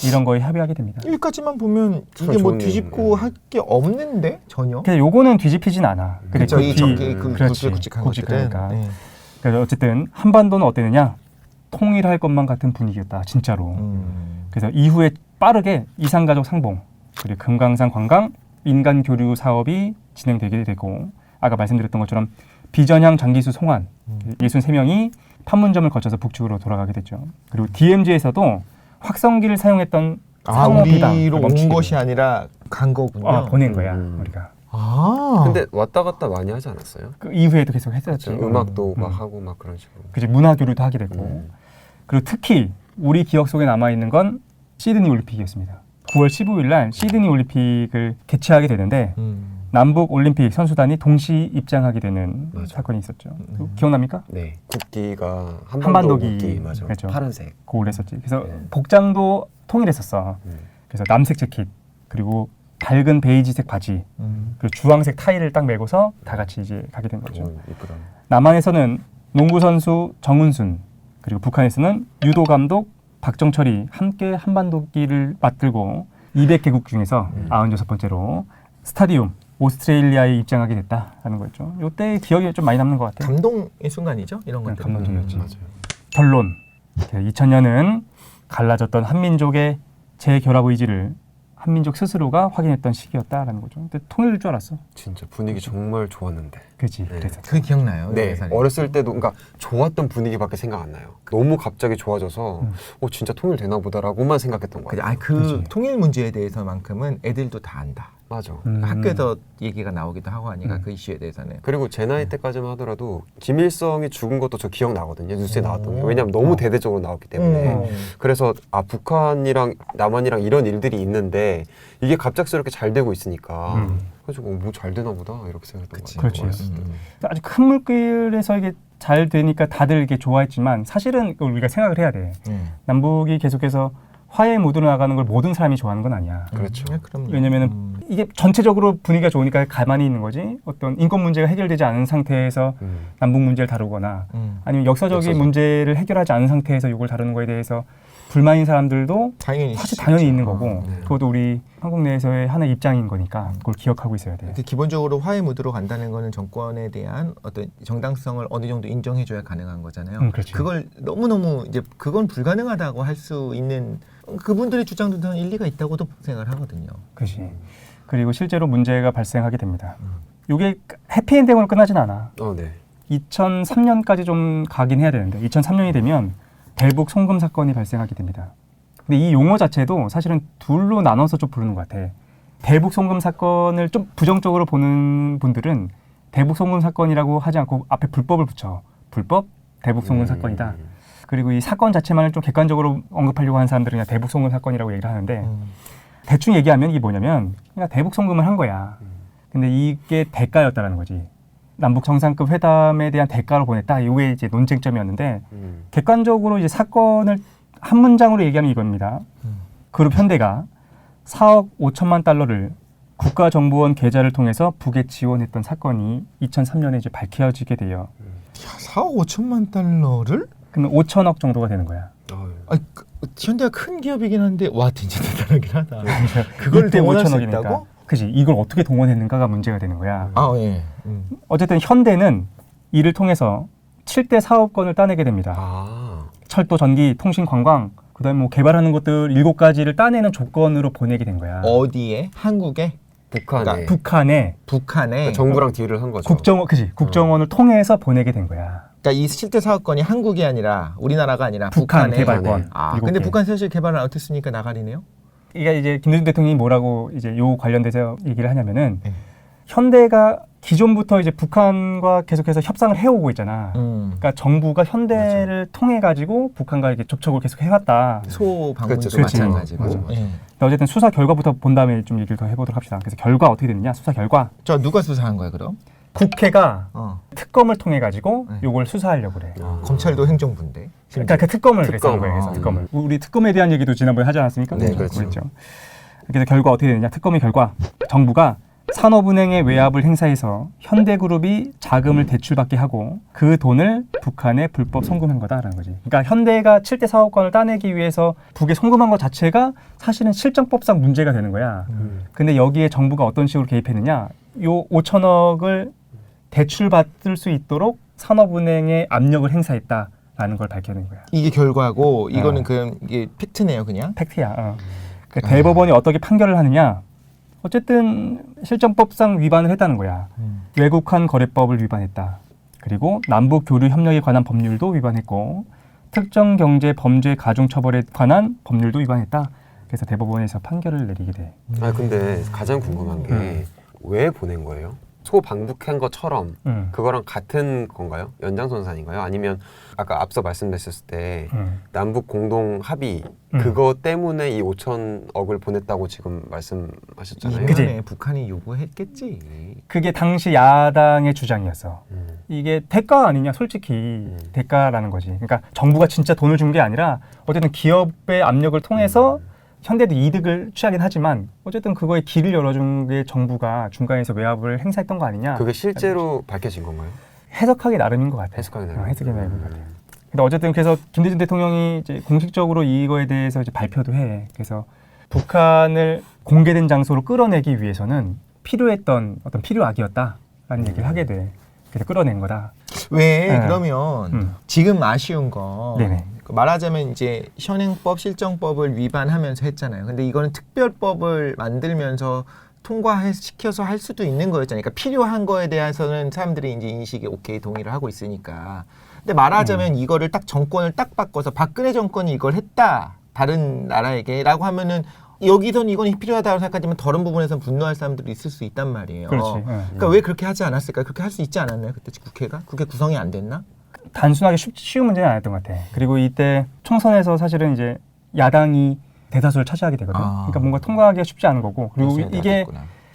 이런 거에 협의하게 됩니다. 여기까지만 보면 이게 뭐 좋은 뒤집고 할 게 없는데 전혀. 근데 요거는 뒤집히진 않아. 그렇죠. 이 전기 그렇지. 굵직굵직한 굵직하니까. 것들은. 네. 그래서 어쨌든 한반도는 어땠느냐? 통일할 것만 같은 분위기였다. 진짜로. 그래서 이후에 빠르게 이산가족 상봉, 그리고 금강산 관광, 민간 교류 사업이 진행되게 되고 아까 말씀드렸던 것처럼 비전향 장기수 송환 63명이 판문점을 거쳐서 북측으로 돌아가게 됐죠. 그리고 DMZ에서도 확성기를 사용했던 상호 비방 우리로 온 것이 아니라 간 거군요. 보낸 거야 우리가. 근데 왔다 갔다 많이 하지 않았어요? 그 이후에도 계속 했었지. 음악도 막 하고 막 그런 식으로. 그치, 문화 교류도 하게 됐고. 그리고 특히 우리 기억 속에 남아 있는 건 시드니 올림픽이었습니다. 9월 15일 날 시드니 올림픽을 개최하게 되는데 남북 올림픽 선수단이 동시 입장하게 되는 사건이 있었죠. 기억납니까? 네. 국기가 한반도기. 국기 맞아. 그렇죠. 파란색. 그걸 했었지. 그래서 복장도 통일했었어. 그래서 남색 재킷 그리고 밝은 베이지색 바지 그리고 주황색 타이를 딱 메고서 다 같이 이제 가게 된 거죠. 이쁘다. 남한에서는 농구 선수 정은순 그리고 북한에서는 유도 감독 박정철이 함께 한반도기를 맞들고 200개국 중에서 96번째로 스타디움 오스트레일리아에 입장하게 됐다라는 거였죠. 이때 기억이 좀 많이 남는 것 같아요. 감동의 순간이죠. 이런 것들. 감동적이었지. 맞아요. 결론. 2000년은 갈라졌던 한민족의 재결합 의지를 한민족 스스로가 확인했던 시기였다라는 거죠. 근데 통일될 줄 알았어. 진짜 분위기 정말 좋았는데. 그렇지. 네. 그래서 그게 기억나요? 네. 예산이. 어렸을 때도 그러니까 좋았던 분위기밖에 생각 안 나요. 너무 갑자기 좋아져서 진짜 통일되나 보다라고만 생각했던 거예요. 그 통일 문제에 대해서만큼은 애들도 다 안다. 맞아. 학교에서 얘기가 나오기도 하고 하니까 그 이슈에 대해서는. 그리고 제 나이 때까지만 하더라도 김일성이 죽은 것도 저 기억나거든요. 뉴스에 나왔던 게. 왜냐하면 너무 대대적으로 나왔기 때문에. 그래서 북한이랑 남한이랑 이런 일들이 있는데 이게 갑작스럽게 잘 되고 있으니까 그래서 뭐 잘 되나 보다 이렇게 생각했던 것 같아요. 그렇지. 아주 큰 물길에서 이게 잘 되니까 다들 이게 좋아했지만 사실은 그걸 우리가 생각을 해야 돼. 남북이 계속해서 화해의 모드로 나가는 걸 모든 사람이 좋아하는 건 아니야. 그렇죠. 왜냐면은 이게 전체적으로 분위기가 좋으니까 가만히 있는 거지. 어떤 인권 문제가 해결되지 않은 상태에서 남북 문제를 다루거나 아니면 역사적인 문제를 해결하지 않은 상태에서 이걸 다루는 거에 대해서 불만인 사람들도 사실 당연히 있는 거고 그것도 우리 한국 내에서의 하나의 입장인 거니까 그걸 기억하고 있어야 돼요. 기본적으로 화해 무드로 간다는 거는 정권에 대한 어떤 정당성을 어느 정도 인정해줘야 가능한 거잖아요. 그걸 너무너무 이제 그건 불가능하다고 할 수 있는 그분들의 주장도 다 일리가 있다고도 생각을 하거든요. 그렇지. 그리고 실제로 문제가 발생하게 됩니다. 이게 해피엔딩으로 끝나진 않아. 네. 2003년까지 좀 가긴 해야 되는데 2003년이 되면 대북 송금 사건이 발생하게 됩니다. 근데 이 용어 자체도 사실은 둘로 나눠서 좀 부르는 것 같아. 대북 송금 사건을 좀 부정적으로 보는 분들은 대북 송금 사건이라고 하지 않고 앞에 불법을 붙여. 불법 대북 송금 사건이다. 그리고 이 사건 자체만을 좀 객관적으로 언급하려고 하는 사람들은 그냥 대북 송금 사건이라고 얘기를 하는데 대충 얘기하면 이게 뭐냐면 그냥 대북 송금을 한 거야. 근데 이게 대가였다라는 거지. 남북 정상급 회담에 대한 대가로 보냈다. 이게 이제 논쟁점이었는데 객관적으로 이제 사건을 한 문장으로 얘기하면 이겁니다. 그룹 현대가 4억 5천만 달러를 국가정보원 계좌를 통해서 북에 지원했던 사건이 2003년에 이제 밝혀지게 돼요. 4억 5천만 달러를? 그러면 5천억 정도가 되는 거야. 현대가 큰 기업이긴 한데 와 진짜 대단하긴 하다. 그걸 동원할 수 있다고? 그지. 이걸 어떻게 동원했는가가 문제가 되는 거야. 예. 어쨌든 현대는 이를 통해서 7대 사업권을 따내게 됩니다. 철도, 전기, 통신, 관광, 그다음에 뭐 개발하는 것들 7가지를 따내는 조건으로 보내게 된 거야. 어디에? 한국에? 북한에. 북한에 정부랑 딜을 한 거죠. 국정원을 통해서 보내게 된 거야. 그러니까 이 7대 사업권이 한국이 아니라 우리나라가 아니라 북한 북한에 개발권. 근데 북한 사실 개발을 못했으니까 나가리네요. 이게 이제 김대중 대통령이 뭐라고 이제 요 관련돼서 얘기를 하냐면은 현대가 기존부터 이제 북한과 계속해서 협상을 해오고 있잖아. 그러니까 정부가 현대를 통해 가지고 북한과 이렇게 접촉을 계속 해왔다. 소방문도 그렇죠. 마찬가지고. 맞아. 예. 어쨌든 수사 결과부터 본 다음에 좀 얘기를 더 해보도록 합시다. 그래서 결과 어떻게 됐느냐? 수사 결과 저 누가 수사한 거야 그럼? 국회가 특검을 통해 가지고 네. 요걸 수사하려고 그래. 검찰도 행정부인데. 그러니까 그 특검을 특검. 그래서 한 거예요. 그래서 특검을. 우리 특검에 대한 얘기도 지난번에 하지 않았습니까? 네, 그렇죠. 그래서 결과 어떻게 되느냐? 특검의 결과 정부가 산업은행의 외압을 행사해서 현대그룹이 자금을 대출받게 하고 그 돈을 북한에 불법 송금한 거다라는 거지. 그러니까 현대가 7대 사업권을 따내기 위해서 북에 송금한 것 자체가 사실은 실정법상 문제가 되는 거야. 근데 여기에 정부가 어떤 식으로 개입했느냐? 요 5천억을 대출받을 수 있도록 산업은행에 압력을 행사했다라는 걸 밝혀낸 거야. 이게 결과고 이거는 그럼 이게 팩트네요 그냥. 팩트야. 그 대법원이 어떻게 판결을 하느냐? 어쨌든 실정법상 위반을 했다는 거야. 외국환 거래법을 위반했다. 그리고 남북 교류 협력에 관한 법률도 위반했고 특정 경제 범죄 가중 처벌에 관한 법률도 위반했다. 그래서 대법원에서 판결을 내리게 돼. 아 근데 가장 궁금한 게 왜 보낸 거예요? 소방북한 것처럼 그거랑 같은 건가요? 연장선상인가요? 아니면 아까 앞서 말씀드렸을 때 남북 공동 합의 그거 때문에 이 5천억을 보냈다고 지금 말씀하셨잖아요. 이번에 북한이 요구했겠지. 그게 당시 야당의 주장이었어. 이게 대가 아니냐, 솔직히 대가라는 거지. 그러니까 정부가 진짜 돈을 준 게 아니라 어쨌든 기업의 압력을 통해서 현대도 이득을 취하긴 하지만 어쨌든 그거에 길을 열어준 게 정부가 중간에서 외압을 행사했던 거 아니냐. 그게 실제로 밝혀진 건가요? 해석하기 나름인 것 같아. 해석하기 나름. 해석이 나름인 것 같아. 근데 어쨌든 그래서 김대중 대통령이 이제 공식적으로 이거에 대해서 이제 발표도 해. 그래서 북한을 공개된 장소로 끌어내기 위해서는 필요했던 어떤 필요악이었다라는 얘기를 하게 돼. 그래서 끌어낸 거다. 왜 네. 그러면 지금 아쉬운 거 네네. 말하자면 이제 현행법 실정법을 위반하면서 했잖아요. 근데 이거는 특별법을 만들면서 통과시켜서 할 수도 있는 거였잖아요. 그러니까 필요한 거에 대해서는 사람들이 이제 인식에 오케이 동의를 하고 있으니까. 근데 말하자면 이거를 딱 정권을 딱 바꿔서 박근혜 정권이 이걸 했다. 다른 나라에게라고 하면은 여기선 이건 필요하다고 생각하지만 다른 부분에서는 분노할 사람들이 있을 수 있단 말이에요. 그렇지. 그러니까 왜 그렇게 하지 않았을까? 그렇게 할 수 있지 않았나요? 그때 국회가? 그게 구성이 안 됐나? 단순하게 쉬운 문제는 아니었던 것 같아. 그리고 이때 총선에서 사실은 이제 야당이 대다수를 차지하게 되거든. 그러니까 뭔가 통과하기가 쉽지 않은 거고. 그리고 이게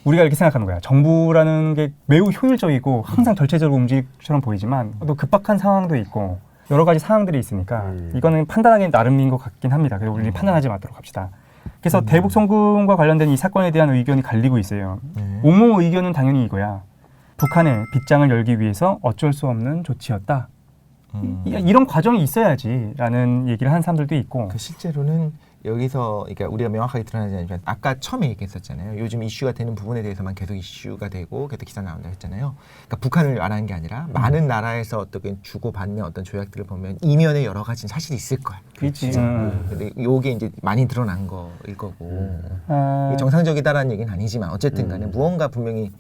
우리가 이렇게 생각하는 거야. 정부라는 게 매우 효율적이고 항상 절차적으로 움직이처럼 보이지만 또 급박한 상황도 있고 여러 가지 상황들이 있으니까 이거는 판단하기 나름인 것 같긴 합니다. 그래서 우리는 판단하지 마도록 합시다. 그래서 대북 송금과 관련된 이 사건에 대한 의견이 갈리고 있어요. 옹호 의견은 당연히 이거야. 북한의 빗장을 열기 위해서 어쩔 수 없는 조치였다. 이런 과정이 있어야지라는 얘기를 하는 사람들도 있고. 그 실제로는 여기서 그러니까 우리가 명확하게 드러나지 않지만 아까 처음에 얘기했었잖아요. 요즘 이슈가 되는 부분에 대해서만 계속 이슈가 되고 계속 기사 나온다 했잖아요. 그러니까 북한을 말하는 게 아니라 많은 나라에서 어떻게 주고받는 어떤 조약들을 보면 이면에 여러 가지 사실이 있을 거야. 그렇지. 근데 요게 이제 많이 드러난 거일 거고 이게 정상적이다라는 얘기는 아니지만 어쨌든 간에 무언가 분명히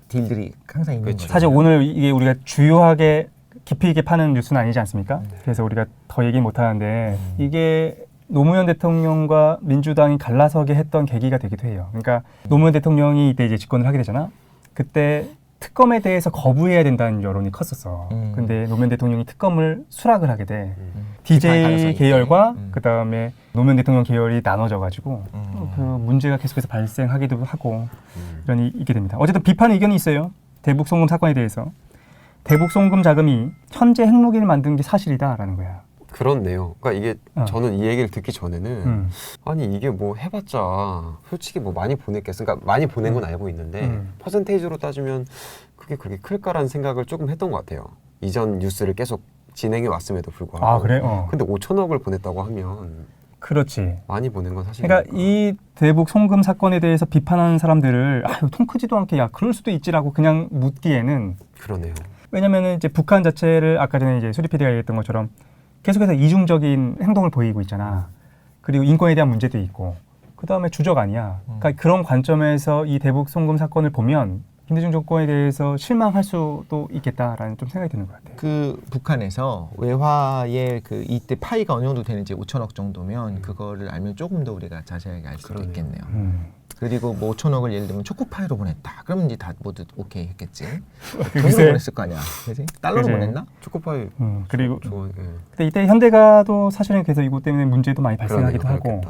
딜들이 항상 있는 거죠. 사실 오늘 이게 우리가 주요하게 깊이 있게 파는 뉴스는 아니지 않습니까? 그래서 우리가 더 얘기 못 하는데 이게 노무현 대통령과 민주당이 갈라서게 했던 계기가 되기도 해요. 그러니까 노무현 대통령이 이때 이제 집권을 하게 되잖아. 그때 특검에 대해서 거부해야 된다는 여론이 컸었어. 근데 노무현 대통령이 특검을 수락을 하게 돼. DJ 계열과 그다음에 노무현 대통령 계열이 나눠져 가지고 그 문제가 계속해서 발생하기도 하고 이런 있게 됩니다. 어쨌든 비판 의견이 있어요. 대북 송금 사건에 대해서. 대북 송금 자금이 현재 핵무기를 만든 게 사실이다라는 거야. 그렇네요. 그러니까 이게 저는 이 얘기를 듣기 전에는 아니 이게 뭐 해봤자 솔직히 뭐 많이 보냈겠어. 그러니까 많이 보낸 건 알고 있는데 퍼센테이지로 따지면 그게 그렇게 클까라는 생각을 조금 했던 것 같아요. 이전 뉴스를 계속 진행해 왔음에도 불구하고. 아 그래? 근데 5천억을 보냈다고 하면 그렇지. 많이 보낸 건 사실이니까. 그러니까 이 대북 송금 사건에 대해서 비판하는 사람들을 아유 통 크지도 않게 야 그럴 수도 있지라고 그냥 묻기에는 그러네요. 왜냐면은 이제 북한 자체를 아까 전에 이제 수리 PD가 얘기했던 것처럼 계속해서 이중적인 행동을 보이고 있잖아. 그리고 인권에 대한 문제도 있고 그 다음에 주적 아니야. 그러니까 그런 관점에서 이 대북 송금 사건을 보면 김대중 정권에 대해서 실망할 수도 있겠다라는 좀 생각이 드는 것 같아요. 그 북한에서 외화의 그 이때 파이가 어느 정도 되는지 5천억 정도면 그거를 알면 조금 더 우리가 자세하게 알 수도 있겠네요. 그리고 뭐 5천억을 예를 들면 초코파이로 보냈다. 그러면 이제 다 모두 오케이 했겠지. 돈으로 보냈을 거 아니야. 그지? 달러로 그치. 보냈나? 초코파이 그리고 좋아. 근데 이때 현대가도 사실은 그래서 이것 때문에 문제도 많이 발생하기도 하고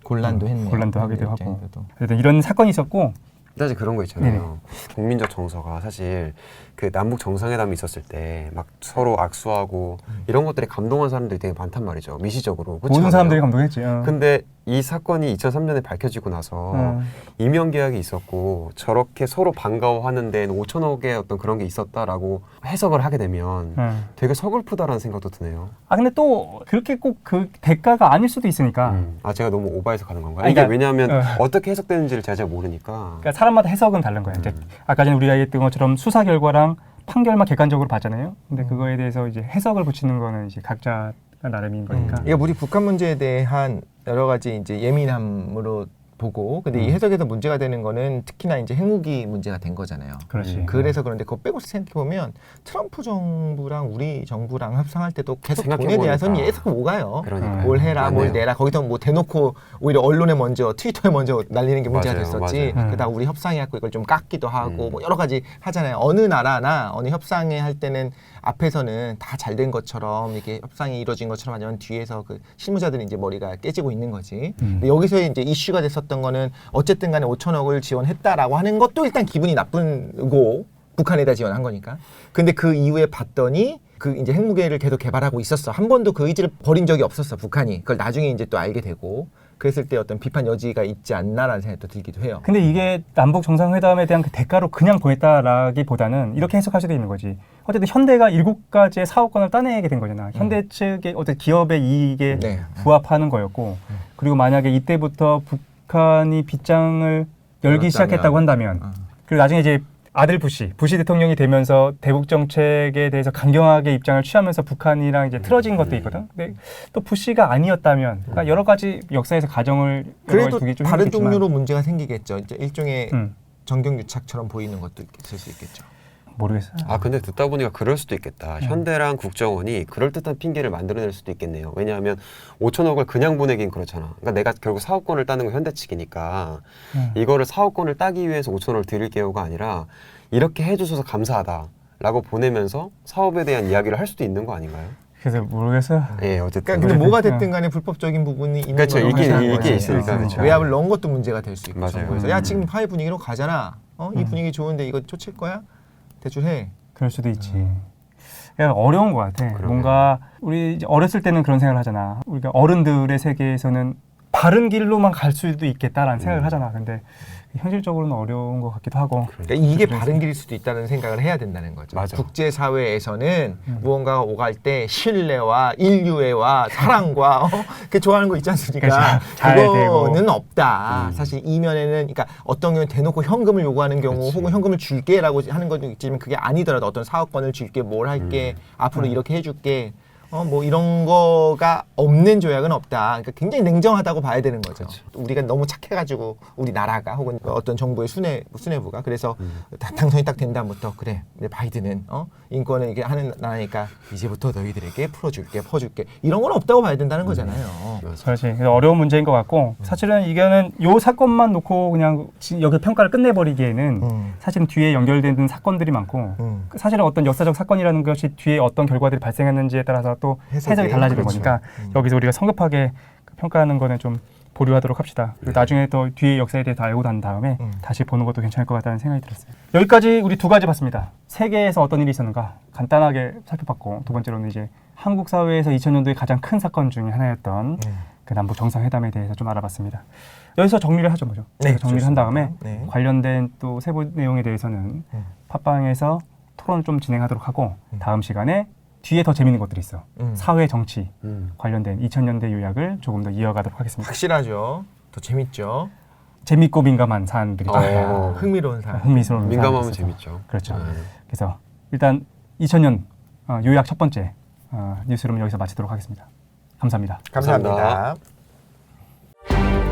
곤란도 했네요. 곤란도 하기도 하고. 입장에서도. 그래서 이런 사건이 있었고 사실 그런 거 있잖아요. 국민적 정서가 사실 그 남북 정상회담이 있었을 때 막 서로 악수하고 이런 것들에 감동한 사람들이 되게 많단 말이죠. 미시적으로. 그렇지 모든 않아요? 사람들이 감동했지. 근데 이 사건이 2003년에 밝혀지고 나서 이명 계약이 있었고 저렇게 서로 반가워하는 데는 5천억의 어떤 그런 게 있었다라고 해석을 하게 되면 되게 서글프다라는 생각도 드네요. 아 근데 또 그렇게 꼭 그 대가가 아닐 수도 있으니까. 아 제가 너무 오버해서 가는 건가요? 아니, 이게 그러니까, 왜냐하면 어떻게 해석되는지를 제가 잘 모르니까. 그러니까 사람마다 해석은 다른 거예요. 이제 아까 전에 우리가 얘기했던 것처럼 수사 결과랑 판결만 객관적으로 봤잖아요. 근데 그거에 대해서 이제 해석을 붙이는 거는 이제 각자 나름인 거니까. 이게 우리 북한 문제에 대한 여러 가지 이제 예민함으로 보고, 근데 이 해석에서 문제가 되는 거는 특히나 이제 핵무기 문제가 된 거잖아요. 그렇지. 그래서 그런데 그거 빼고 생각해 보면 트럼프 정부랑 우리 정부랑 협상할 때도 계속 돈에 생각해보니까. 대해서는 예상 오가요. 그러니까. 뭘 해라, 뭘 맞네요. 내라. 거기서 뭐 대놓고 오히려 언론에 먼저 트위터에 먼저 날리는 게 문제가 맞아요, 됐었지. 맞아요. 그러다 우리 협상해갖고 이걸 좀 깎기도 하고 뭐 여러 가지 하잖아요. 어느 나라나 어느 협상회 할 때는 앞에서는 다 잘 된 것처럼 이렇게 협상이 이루어진 것처럼 하지만 뒤에서 그 실무자들이 이제 머리가 깨지고 있는 거지. 근데 여기서 이제 이슈가 됐었던 거는 어쨌든 간에 5천억을 지원했다라고 하는 것도 일단 기분이 나쁜고 북한에다 지원한 거니까. 근데 그 이후에 봤더니 그 이제 핵무기를 계속 개발하고 있었어. 한 번도 그 의지를 버린 적이 없었어, 북한이. 그걸 나중에 이제 또 알게 되고. 그랬을 때 어떤 비판 여지가 있지 않나라는 생각도 들기도 해요. 근데 이게 남북 정상회담에 대한 그 대가로 그냥 보냈다라기보다는 이렇게 해석할 수도 있는 거지. 어쨌든 현대가 7가지의 사업권을 따내게 된 거잖아. 현대 측의 어떤 기업의 이익에 네. 부합하는 거였고, 그리고 만약에 이때부터 북한이 빗장을 열기 시작했다고 한다면, 그리고 나중에 이제 아들 부시 대통령이 되면서 대북 정책에 대해서 강경하게 입장을 취하면서 북한이랑 이제 틀어진 것도 있거든. 근데 또 부시가 아니었다면, 그러니까 여러 가지 역사에서 가정을 그래도 두기 좀 다른 힘들겠지만. 종류로 문제가 생기겠죠. 이제 일종의 음. 정경유착처럼 보이는 것도 있을 수 있겠죠. 모르겠어요. 아 근데 듣다 보니까 그럴 수도 있겠다. 현대랑 국정원이 그럴듯한 핑계를 만들어낼 수도 있겠네요. 왜냐하면 5천억을 그냥 보내긴 그렇잖아. 그러니까 내가 결국 사업권을 따는 건 현대 측이니까 이거를 사업권을 따기 위해서 5천억을 드릴게요가 아니라 이렇게 해주셔서 감사하다라고 보내면서 사업에 대한 이야기를 할 수도 있는 거 아닌가요? 그래서 모르겠어요. 예, 어쨌든. 그러니까 근데 뭐가 됐든 간에 불법적인 부분이 있는 그렇죠. 거는 이게 확실한 거지. 있으니까, 그렇죠. 외압을 넣은 것도 문제가 될 수 있고. 맞아요. 정부에서 야 지금 파이 분위기로 가잖아. 이 분위기 좋은데 이거 쫓을 거야? 대출 해. 그럴 수도 있지. 그냥 어려운 것 같아. 그러게요. 뭔가 우리 이제 어렸을 때는 그런 생각을 하잖아. 우리가 어른들의 세계에서는 바른 길로만 갈 수도 있겠다라는 생각을 하잖아. 근데 현실적으로는 어려운 것 같기도 하고. 그러니까 이게 바른 길일 수도 있다는 생각을 해야 된다는 거죠. 맞아. 국제 사회에서는 무언가가 오갈 때 신뢰와 인류애와 사랑과 그 좋아하는 거 있지 않습니까? 그렇죠. 잘 그거는 되고. 없다. 사실 이면에는 그러니까 어떤 경우는 대놓고 현금을 요구하는 경우 그렇지. 혹은 현금을 줄게라고 하는 것도 있지만 그게 아니더라도 어떤 사업권을 줄게 뭘 할게 앞으로 이렇게 해줄게 뭐 이런 거가 없는 조약은 없다. 그러니까 굉장히 냉정하다고 봐야 되는 거죠. 우리가 너무 착해가지고 우리 나라가 혹은 어떤 정부의 수뇌부가 그래서 당선이 딱 된 다음부터 그래 바이든은 인권을 이게 하는 나라니까 이제부터 너희들에게 풀어줄게 퍼줄게 이런 건 없다고 봐야 된다는 거잖아요. 그렇지. 그래서 어려운 문제인 것 같고 사실은 이거는 요 사건만 놓고 그냥 여기 평가를 끝내버리기에는 사실은 뒤에 연결되는 사건들이 많고 사실은 어떤 역사적 사건이라는 것이 뒤에 어떤 결과들이 발생했는지에 따라서 또 해석이 달라지는 그렇죠. 거니까 여기서 우리가 성급하게 평가하는 거는 좀 보류하도록 합시다. 그리고 나중에 또 뒤에 역사에 대해서 알고 난 다음에 다시 보는 것도 괜찮을 것 같다는 생각이 들었어요. 여기까지 우리 2가지 봤습니다. 세계에서 어떤 일이 있었는가 간단하게 살펴봤고 두 번째로는 이제 한국 사회에서 2000년도에 가장 큰 사건 중에 하나였던 그 남북 정상회담에 대해서 좀 알아봤습니다. 여기서 정리를 하죠, 뭐죠? 네, 정리를 한 다음에 네. 관련된 또 세부 내용에 대해서는 팟빵에서 토론을 좀 진행하도록 하고 다음 시간에 뒤에 더 재밌는 것들이 있어. 사회 정치 관련된 2000년대 요약을 조금 더 이어가도록 하겠습니다. 확실하죠. 더 재밌죠. 재밌고 민감한 사안들이 흥미로운 사람. 흥미스러운 민감하면 사안들이 있어서. 재밌죠. 그렇죠. 네. 그래서 일단 2000년 요약 첫 번째 뉴스룸 여기서 마치도록 하겠습니다. 감사합니다. 감사합니다. 감사합니다.